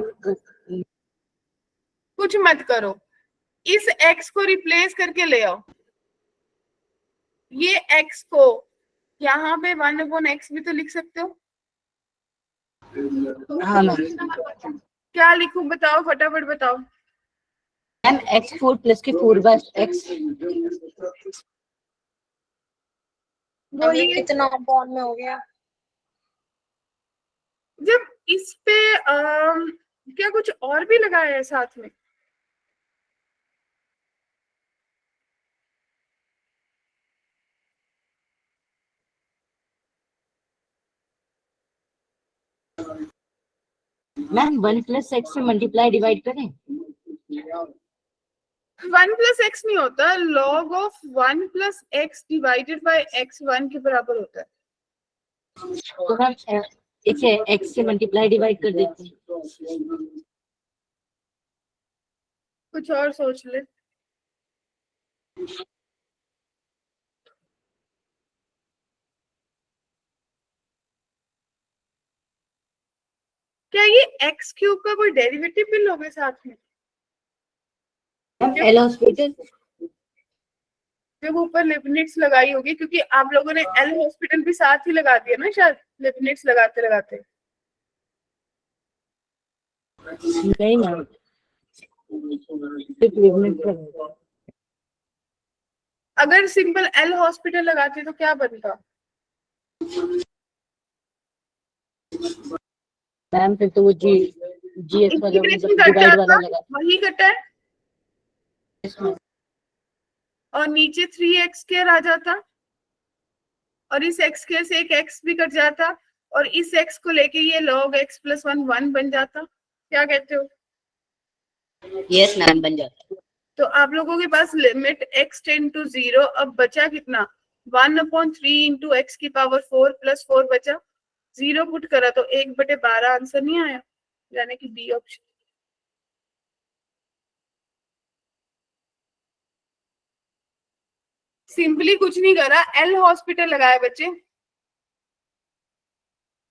Speaker 1: कुछ मत करो, इस x को रिप्लेस करके ले आओ, ये x को यहाँ पे 1/x भी तो लिख सकते हो।
Speaker 5: हाँ मैम।
Speaker 1: क्या लिखूं बताओ, फटाफट बताओ।
Speaker 5: मैम x4 प्लस के 4/x।
Speaker 4: ये कितना बॉन्ड में हो गया?
Speaker 1: जब इस पे क्या कुछ और भी लगाया है साथ में?
Speaker 5: मैम 1 प्लस x से मल्टीप्लाई डिवाइड करें।
Speaker 1: 1 प्लस एक्स नहीं होता, log of 1 plus x divided by x 1 के बराबर होता है।
Speaker 5: तो हम इसे x से मल्टीप्लाई डिवाइड कर देते हैं।
Speaker 1: कुछ और सोच ले। क्या ये एक्स क्यूब का कोई डेरिवेटिव भी लोगे साथ में?
Speaker 5: एल हॉस्पिटल
Speaker 1: जब ऊपर लिबनिट्स लगाई होगी, क्योंकि आप लोगों ने एल हॉस्पिटल भी साथ ही लगा दिया ना शायद, लिबनिट्स लगाते लगाते।
Speaker 5: नहीं ना, सिर्फ लिबनिट्स लगेगा।
Speaker 1: अगर सिंपल एल हॉस्पिटल लगाते तो क्या बनता?
Speaker 5: मैम फिर तो वो जीएस वाला
Speaker 1: इंटीग्रेशन कट
Speaker 5: डिवाइड वाला
Speaker 1: जाता,
Speaker 5: लगा।
Speaker 1: वही कटा है, और नीचे 3x स्क्वायर आ जाता, और इस x स्क्वायर से एक x भी कट जाता, और इस x को लेके ये log x प्लस 1 1 बन जाता। क्या कहते हो?
Speaker 5: यस मैम बन जाता।
Speaker 1: तो आप लोगों के पास लिमिट x टेंड टू 0, अब बचा कितना? 1/3 इंटू एक्स की पावर 4 प्लस 4 बचा, 0 पुट करा तो 1/12 आंसर नहीं आया, यानी कि बी ऑप्शन। सिंपली कुछ नहीं करा, एल हॉस्पिटल लगाया बच्चे।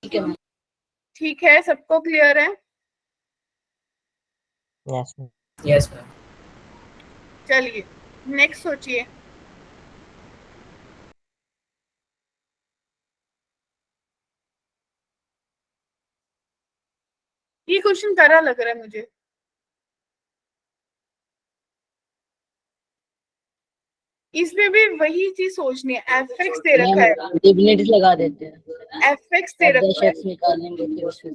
Speaker 5: ठीक है मैम।
Speaker 1: ठीक है, सबको क्लियर है?
Speaker 5: Yes
Speaker 2: yes ma'am.
Speaker 1: चलिए नेक्स्ट सोचिए। ये क्वेश्चन करा लग रहा है मुझे। इसमें भी वही चीज सोचनी है, एफ एक्स दे रखा है,
Speaker 5: लिबनिट्स लगा देते हैं।
Speaker 1: एफ एक्स दे रखा है,
Speaker 5: निकालेंगे फिर उसमें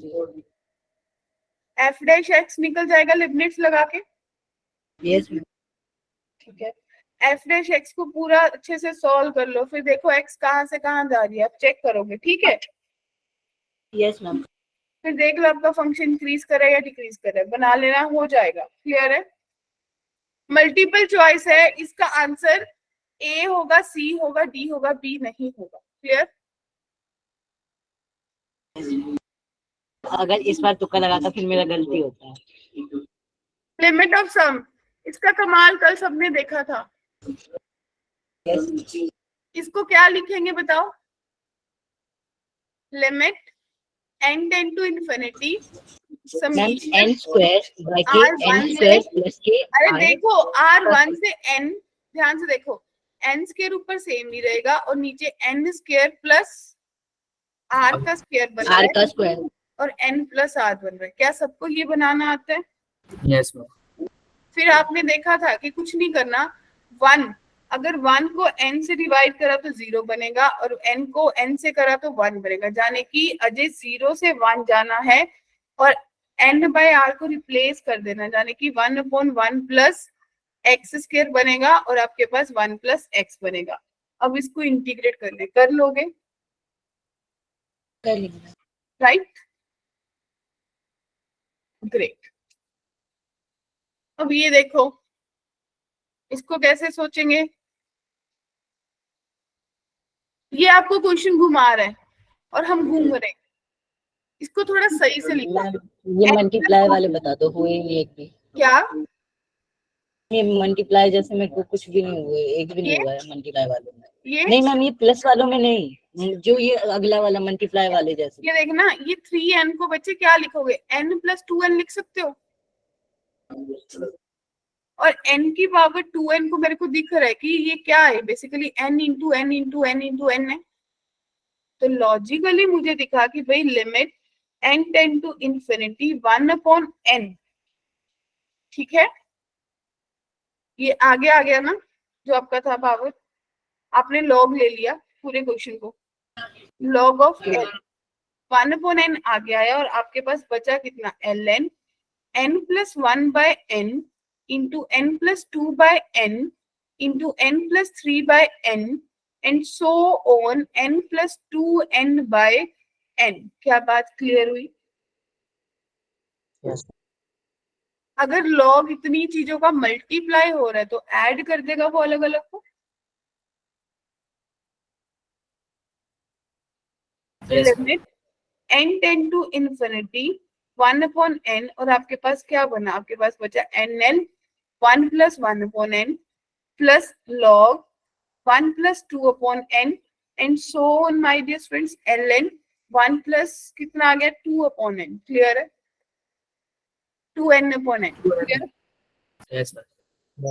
Speaker 1: एफ डैश एक्स निकल जाएगा लिबनिट्स लगा के।
Speaker 5: यस
Speaker 1: ठीक है, एफ डैश एक्स को पूरा अच्छे से सॉल्व कर लो, फिर देखो एक्स कहाँ से कहाँ जा रही है, आप चेक करोगे। ठीक है,
Speaker 5: यस मैम।
Speaker 1: फिर देख लो आपका फंक्शन इंक्रीज करे या डिक्रीज करे, बना लेना, हो जाएगा। क्लियर है? मल्टीपल चॉइस है, इसका आंसर ए होगा, सी होगा, डी होगा, बी नहीं होगा। क्लियर?
Speaker 5: अगर इस बार तुक्का लगाता फिर मेरा गलती होता है।
Speaker 1: लिमिट ऑफ सम, इसका कमाल कल सबने देखा था। इसको क्या लिखेंगे बताओ? Limit n tend to infinity
Speaker 5: n square by K n square plus K.
Speaker 1: अरे देखो r1 से n, ध्यान से देखो, n स्क्वायर ऊपर सेम नहीं रहेगा, और नीचे n स्क्वायर प्लस r का स्क्वायर बन रहा
Speaker 5: r
Speaker 1: है,
Speaker 5: का स्क्वायर
Speaker 1: और n प्लस r बन रहा है। क्या सबको ये बनाना आता है?
Speaker 2: Yes ma'am.
Speaker 1: फिर आपने देखा था कि कुछ नहीं करना, 1 अगर 1 को n से डिवाइड करा तो 0 बनेगा, और n को n से करा तो 1 बनेगा, जाने कि अजय 0 से 1 जाना है, और n बाय r को रिप्लेस कर देना, जाने कि 1/1 प्लस एक्स स्क्वायर बनेगा, और आपके पास 1 प्लस एक्स बनेगा। अब इसको इंटीग्रेट कर लोगे,
Speaker 5: कर लेंगे।
Speaker 1: राइट? ग्रेट। अब ये देखो, इसको कैसे सोचेंगे? ये आपको क्वेश्चन घुमा रहा है और हम घूम रहे हैं, इसको थोड़ा सही से लिखो।
Speaker 5: ये मल्टीप्लाई वाले बता दो, हुए ही एक भी।
Speaker 1: क्या?
Speaker 5: ये मल्टीप्लाई जैसे मेरे को कुछ भी नहीं हुए, एक भी नहीं
Speaker 1: ये?
Speaker 5: हुआ है मल्टीप्लाई वालों में।
Speaker 1: ये
Speaker 5: नहीं मैम, ये प्लस वालों में नहीं, जो ये अगला वाला मल्टीप्लाई वाले जैसे।
Speaker 1: ये देखना, ये 3n को बच्चे क्या लिखोगे? n प्लस 2n लिख सकते हो, और n की पावर 2n को मेरे को दिख रहा है कि ये क्या है, basically n into n into n into n है। तो लॉजिकली मुझे दिखा कि भाई limit n tend to infinity 1/n। ठीक है, ये आगे आ गया ना जो आपका था पावर, आपने लॉग ले लिया पूरे क्वेश्चन को, लॉग ऑफ n 1/n आ गया है, और आपके पास बचा कितना? ln n plus 1/n into n plus 2/n into n plus 3/n and so on n plus 2n/n। क्या बात क्लियर हुई?
Speaker 5: यस
Speaker 1: अगर लॉग इतनी चीजों का मल्टीप्लाई हो रहा है तो ऐड कर देगा वो अलग अलग को।
Speaker 2: Yes, ma'am.
Speaker 1: Limit n tend to infinity 1/n, और आपके पास क्या बना, आपके पास बचा nn 1 + 1/n plus log 1 + 2/n and so on my dear students ln 1 plus कितना आ गया 2/n। क्लियर है? 2n/n clear.
Speaker 2: Yes, ma'am.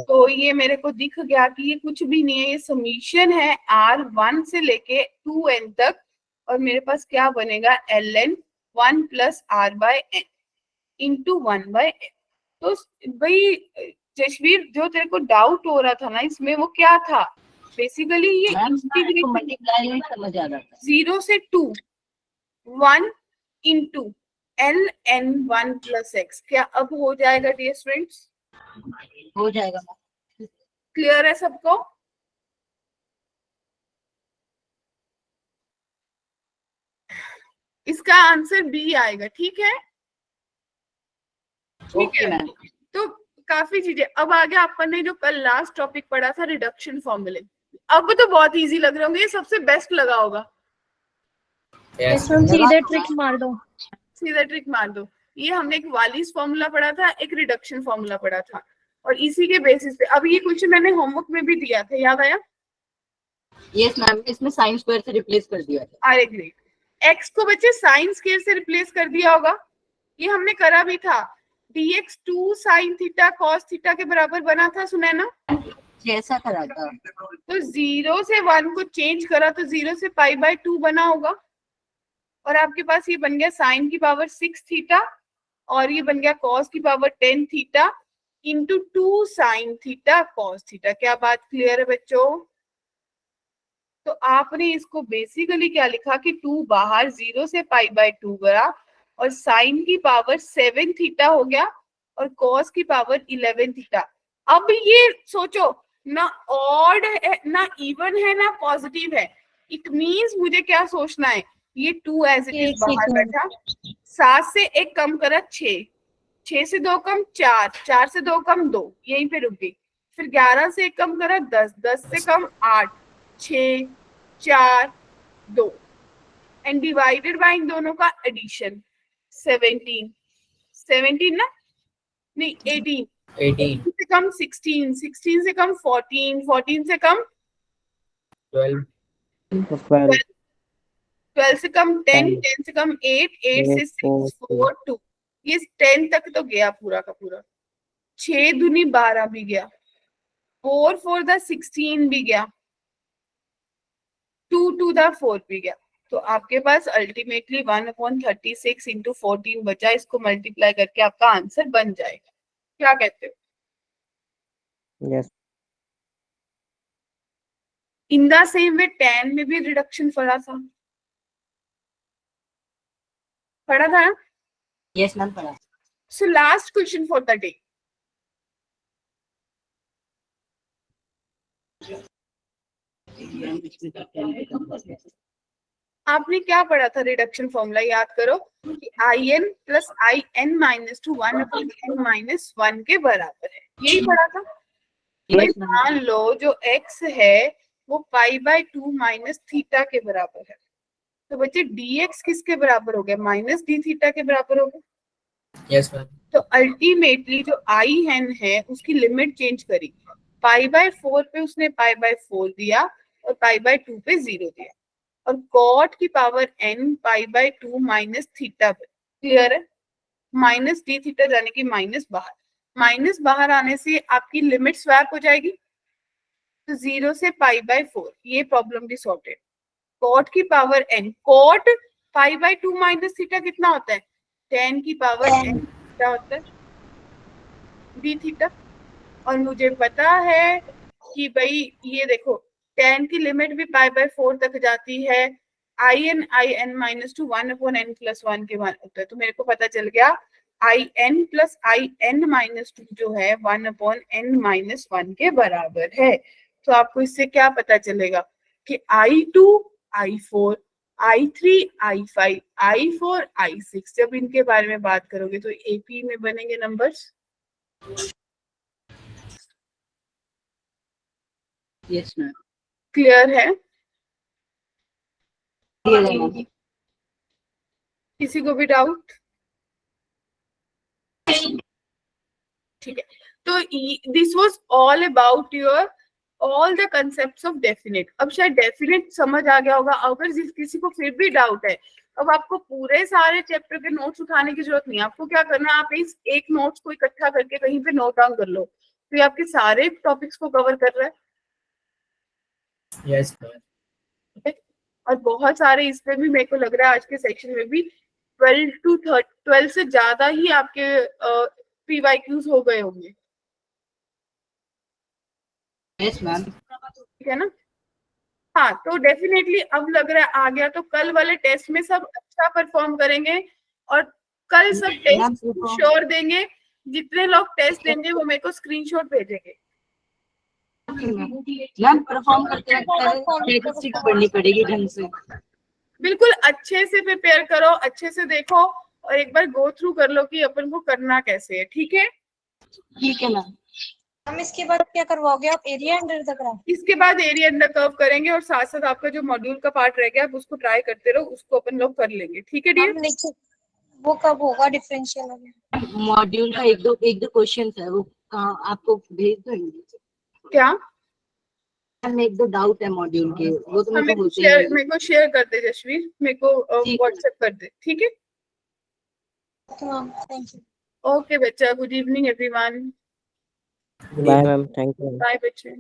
Speaker 1: तो ये मेरे को दिख गया कि ये कुछ भी नहीं है, ये समीशन है r1 से लेके 2n तक, और मेरे पास क्या बनेगा ln 1 + r/n इंटू 1/n। तो भाई जशवीर, जो तेरे को डाउट हो रहा था ना इसमें, वो क्या था बेसिकली, ये
Speaker 5: मैम
Speaker 1: इंटीग्रेशन
Speaker 5: मल्टीप्लाई नहीं समझ आ रहा था।
Speaker 1: 0 से 2 1 इंटू ln 1 + x। क्या अब हो जाएगा डियर स्टूडेंट्स?
Speaker 5: हो जाएगा मैम।
Speaker 1: क्लियर है सबको? इसका आंसर बी आएगा। ठीक है, ठीक
Speaker 5: ओके
Speaker 1: है।
Speaker 5: मैम।
Speaker 1: तो काफी चीजें। अब आगे अपन ने जो कल लास्ट टॉपिक पढ़ा था रिडक्शन फॉर्मूले, अब तो बहुत इजी लग रहे होंगे, ये सबसे बेस्ट लगा होगा।
Speaker 2: Yes,
Speaker 3: इसमें
Speaker 2: ma'am.
Speaker 3: सीधे ट्रिक मार दो।
Speaker 1: सीधा ट्रिक मार दो। ये हमने एक वालिस फॉर्मूला पढ़ा था, एक रिडक्शन फॉर्मूला पढ़ा था, और इसी के बेसिस पे अब ये क्वेश्चन मैंने होमवर्क में भी दिया था, याद आया?
Speaker 5: यस मैम, इसमें साइन स्क्वायर से रिप्लेस कर दिया था।
Speaker 1: अरे ग्रेट। एक्स को बच्चे साइन स्क्वायर से रिप्लेस कर दिया होगा, ये हमने करा भी था। dx 2 sin theta cos theta के बराबर बना था, सुना है ना?
Speaker 5: जैसा करा था।
Speaker 1: तो 0 से 1 को चेंज करा तो 0 से π/2 बना होगा, और आपके पास ये बन गया साइन की पावर 6 थीटा, और ये बन गया कॉस की power 10 theta into 2 sine theta cos theta. क्या बात क्लियर है बच्चों? तो आपने इसको बेसिकली क्या लिखा कि 2 बाहर 0 से π/2 गया, और साइन की पावर 7 थीटा हो गया, और कॉस की पावर 11 थीटा। अब ये सोचो ना ऑड है ना इवन है ना पॉजिटिव है, इट मींस मुझे क्या सोचना है, ये 2 एज इट इज
Speaker 3: एक
Speaker 1: बाहर
Speaker 3: सेकंड।
Speaker 1: बैठा, 7 से 1 कम करा 6, 6 से 2 कम 4, 4 से 2 कम 2, यहीं पे रुक गई। फिर 11 से 1 कम करा 10, 10 से कम 8, 6 4 2, एंड डिवाइडेड बाय इन दोनों का एडिशन 17, 17 ना, नहीं 18,
Speaker 2: 18,
Speaker 1: से कम 16, 16 से कम 14, 14 से कम
Speaker 2: 12,
Speaker 1: 12 से कम 10, 10 से कम 8, 8 से 6 4 2, ये 10 तक तो गया पूरा का पूरा। 6 दूनी 12 भी गया, 4 4 द 16 भी गया, 2 2 द 4 भी गया। तो आपके पास अल्टीमेटली 1/36 इंटू 14 बचा, इसको मल्टीप्लाई करके आपका आंसर बन जाएगा। क्या कहते हो?
Speaker 6: Yes.
Speaker 1: In the same way tan में भी रिडक्शन पढ़ा था, पढ़ा था।
Speaker 5: यस मैम पढ़ा।
Speaker 1: So last question for the day, आपने क्या पढ़ा था रिडक्शन फॉर्मूला, याद करो कि in plus in minus two 1/n minus 1 के बराबर है, यही पढ़ा था। भाई मान लो जो x है वो π/2 माइनस थीटा के बराबर है, तो बच्चे dx किसके बराबर हो गया, माइनस डी थीटा के बराबर हो गया।
Speaker 2: yes, ma'am.
Speaker 1: तो अल्टीमेटली जो in है उसकी लिमिट चेंज करी, π/4 पे उसने π/4 दिया और π/2 पे 0 दिया, और cot की पावर n π/2 माइनस थीटा पे। क्लियर है? माइनस डी थीटा जाने की माइनस बाहर आने से आपकी लिमिट स्वैप हो जाएगी, तो 0 से π/4, ये प्रॉब्लम भी सॉर्टेड। cot की पावर n, cot π/2 माइनस थीटा कितना होता है, tan की पावर n थीटा होता है डी थीटा। और मुझे पता है कि भाई ये देखो tan की लिमिट भी π/4 तक जाती है, in minus two 1/n plus 1 के मान होता है, तो मेरे को पता चल गया in प्लस in माइनस 2 जो है 1/n माइनस 1 के बराबर है। तो आपको इससे क्या पता चलेगा कि I2, I4, I3, I5, I4, I6 जब इनके बारे में बात करोगे तो AP में बनेंगे नंबर्स।
Speaker 5: Yes ma'am.
Speaker 1: क्लियर है?
Speaker 5: क्लियर है मैम।
Speaker 1: किसी को भी डाउट? ठीक है, तो this was all about your all the concepts of definite. अब शायद डेफिनेट समझ आ गया होगा। अगर किसी को फिर भी डाउट है, अब आपको पूरे सारे चैप्टर के नोट्स उठाने की जरूरत नहीं है। आपको क्या करना है, आप इस एक नोट्स को इकट्ठा करके कहीं पे नोट डाउन कर लो, तो ये आपके सारे टॉपिक्स को कवर कर रहा है।
Speaker 2: Yes, ma'am.
Speaker 1: और बहुत सारे इसमें भी मेरे को लग रहा है आज के सेक्शन में भी 12 से ज्यादा ही आपके PYQs हो गए होंगे।
Speaker 5: Yes ma'am.
Speaker 1: ठीक है ना? हाँ, तो डेफिनेटली अब लग रहा है आ गया। तो कल वाले टेस्ट में सब अच्छा परफॉर्म करेंगे और कल सब टेस्ट श्योर देंगे। जितने लोग टेस्ट देंगे वो मेरे को स्क्रीनशॉट भेजेंगे।
Speaker 5: मैम परफॉर्म करते स्टैटिस्टिक्स पढ़नी पड़ेगी ढंग से।
Speaker 1: बिल्कुल अच्छे से प्रिपेयर करो, अच्छे से देखो और एक बार गो थ्रू कर लो कि अपन को करना कैसे है। ठीक है?
Speaker 5: ठीक है मैम।
Speaker 4: हम इसके बाद क्या करवाओगे आप? Area under the graph?
Speaker 1: इसके बाद एरिया अंडर कर्व करेंगे और साथ साथ आपका जो मॉड्यूल का पार्ट रह गया आप उसको ट्राई करते रहो, उसको अपन लोग कर लेंगे। ठीक है डियर?
Speaker 4: हम लिखे वो कब होगा डिफरेंशियल वगैरह?
Speaker 5: मॉड्यूल का एक दो क्वेश्चन है, वो कहाँ आपको भेज देंगे?
Speaker 1: क्या
Speaker 5: मैम एक दो डाउट है मॉड्यूल के, वो तो मेरे को होते ही हैं।
Speaker 1: मेरे को शेयर कर दे जसवीर, मेरे को
Speaker 5: ठीक है।
Speaker 1: व्हाट्सएप कर दे। ठीक है?
Speaker 4: Thank you.
Speaker 1: ओके बच्चा, good evening everyone.
Speaker 6: Bye, ma'am. Thank you.
Speaker 1: Bye बच्चे।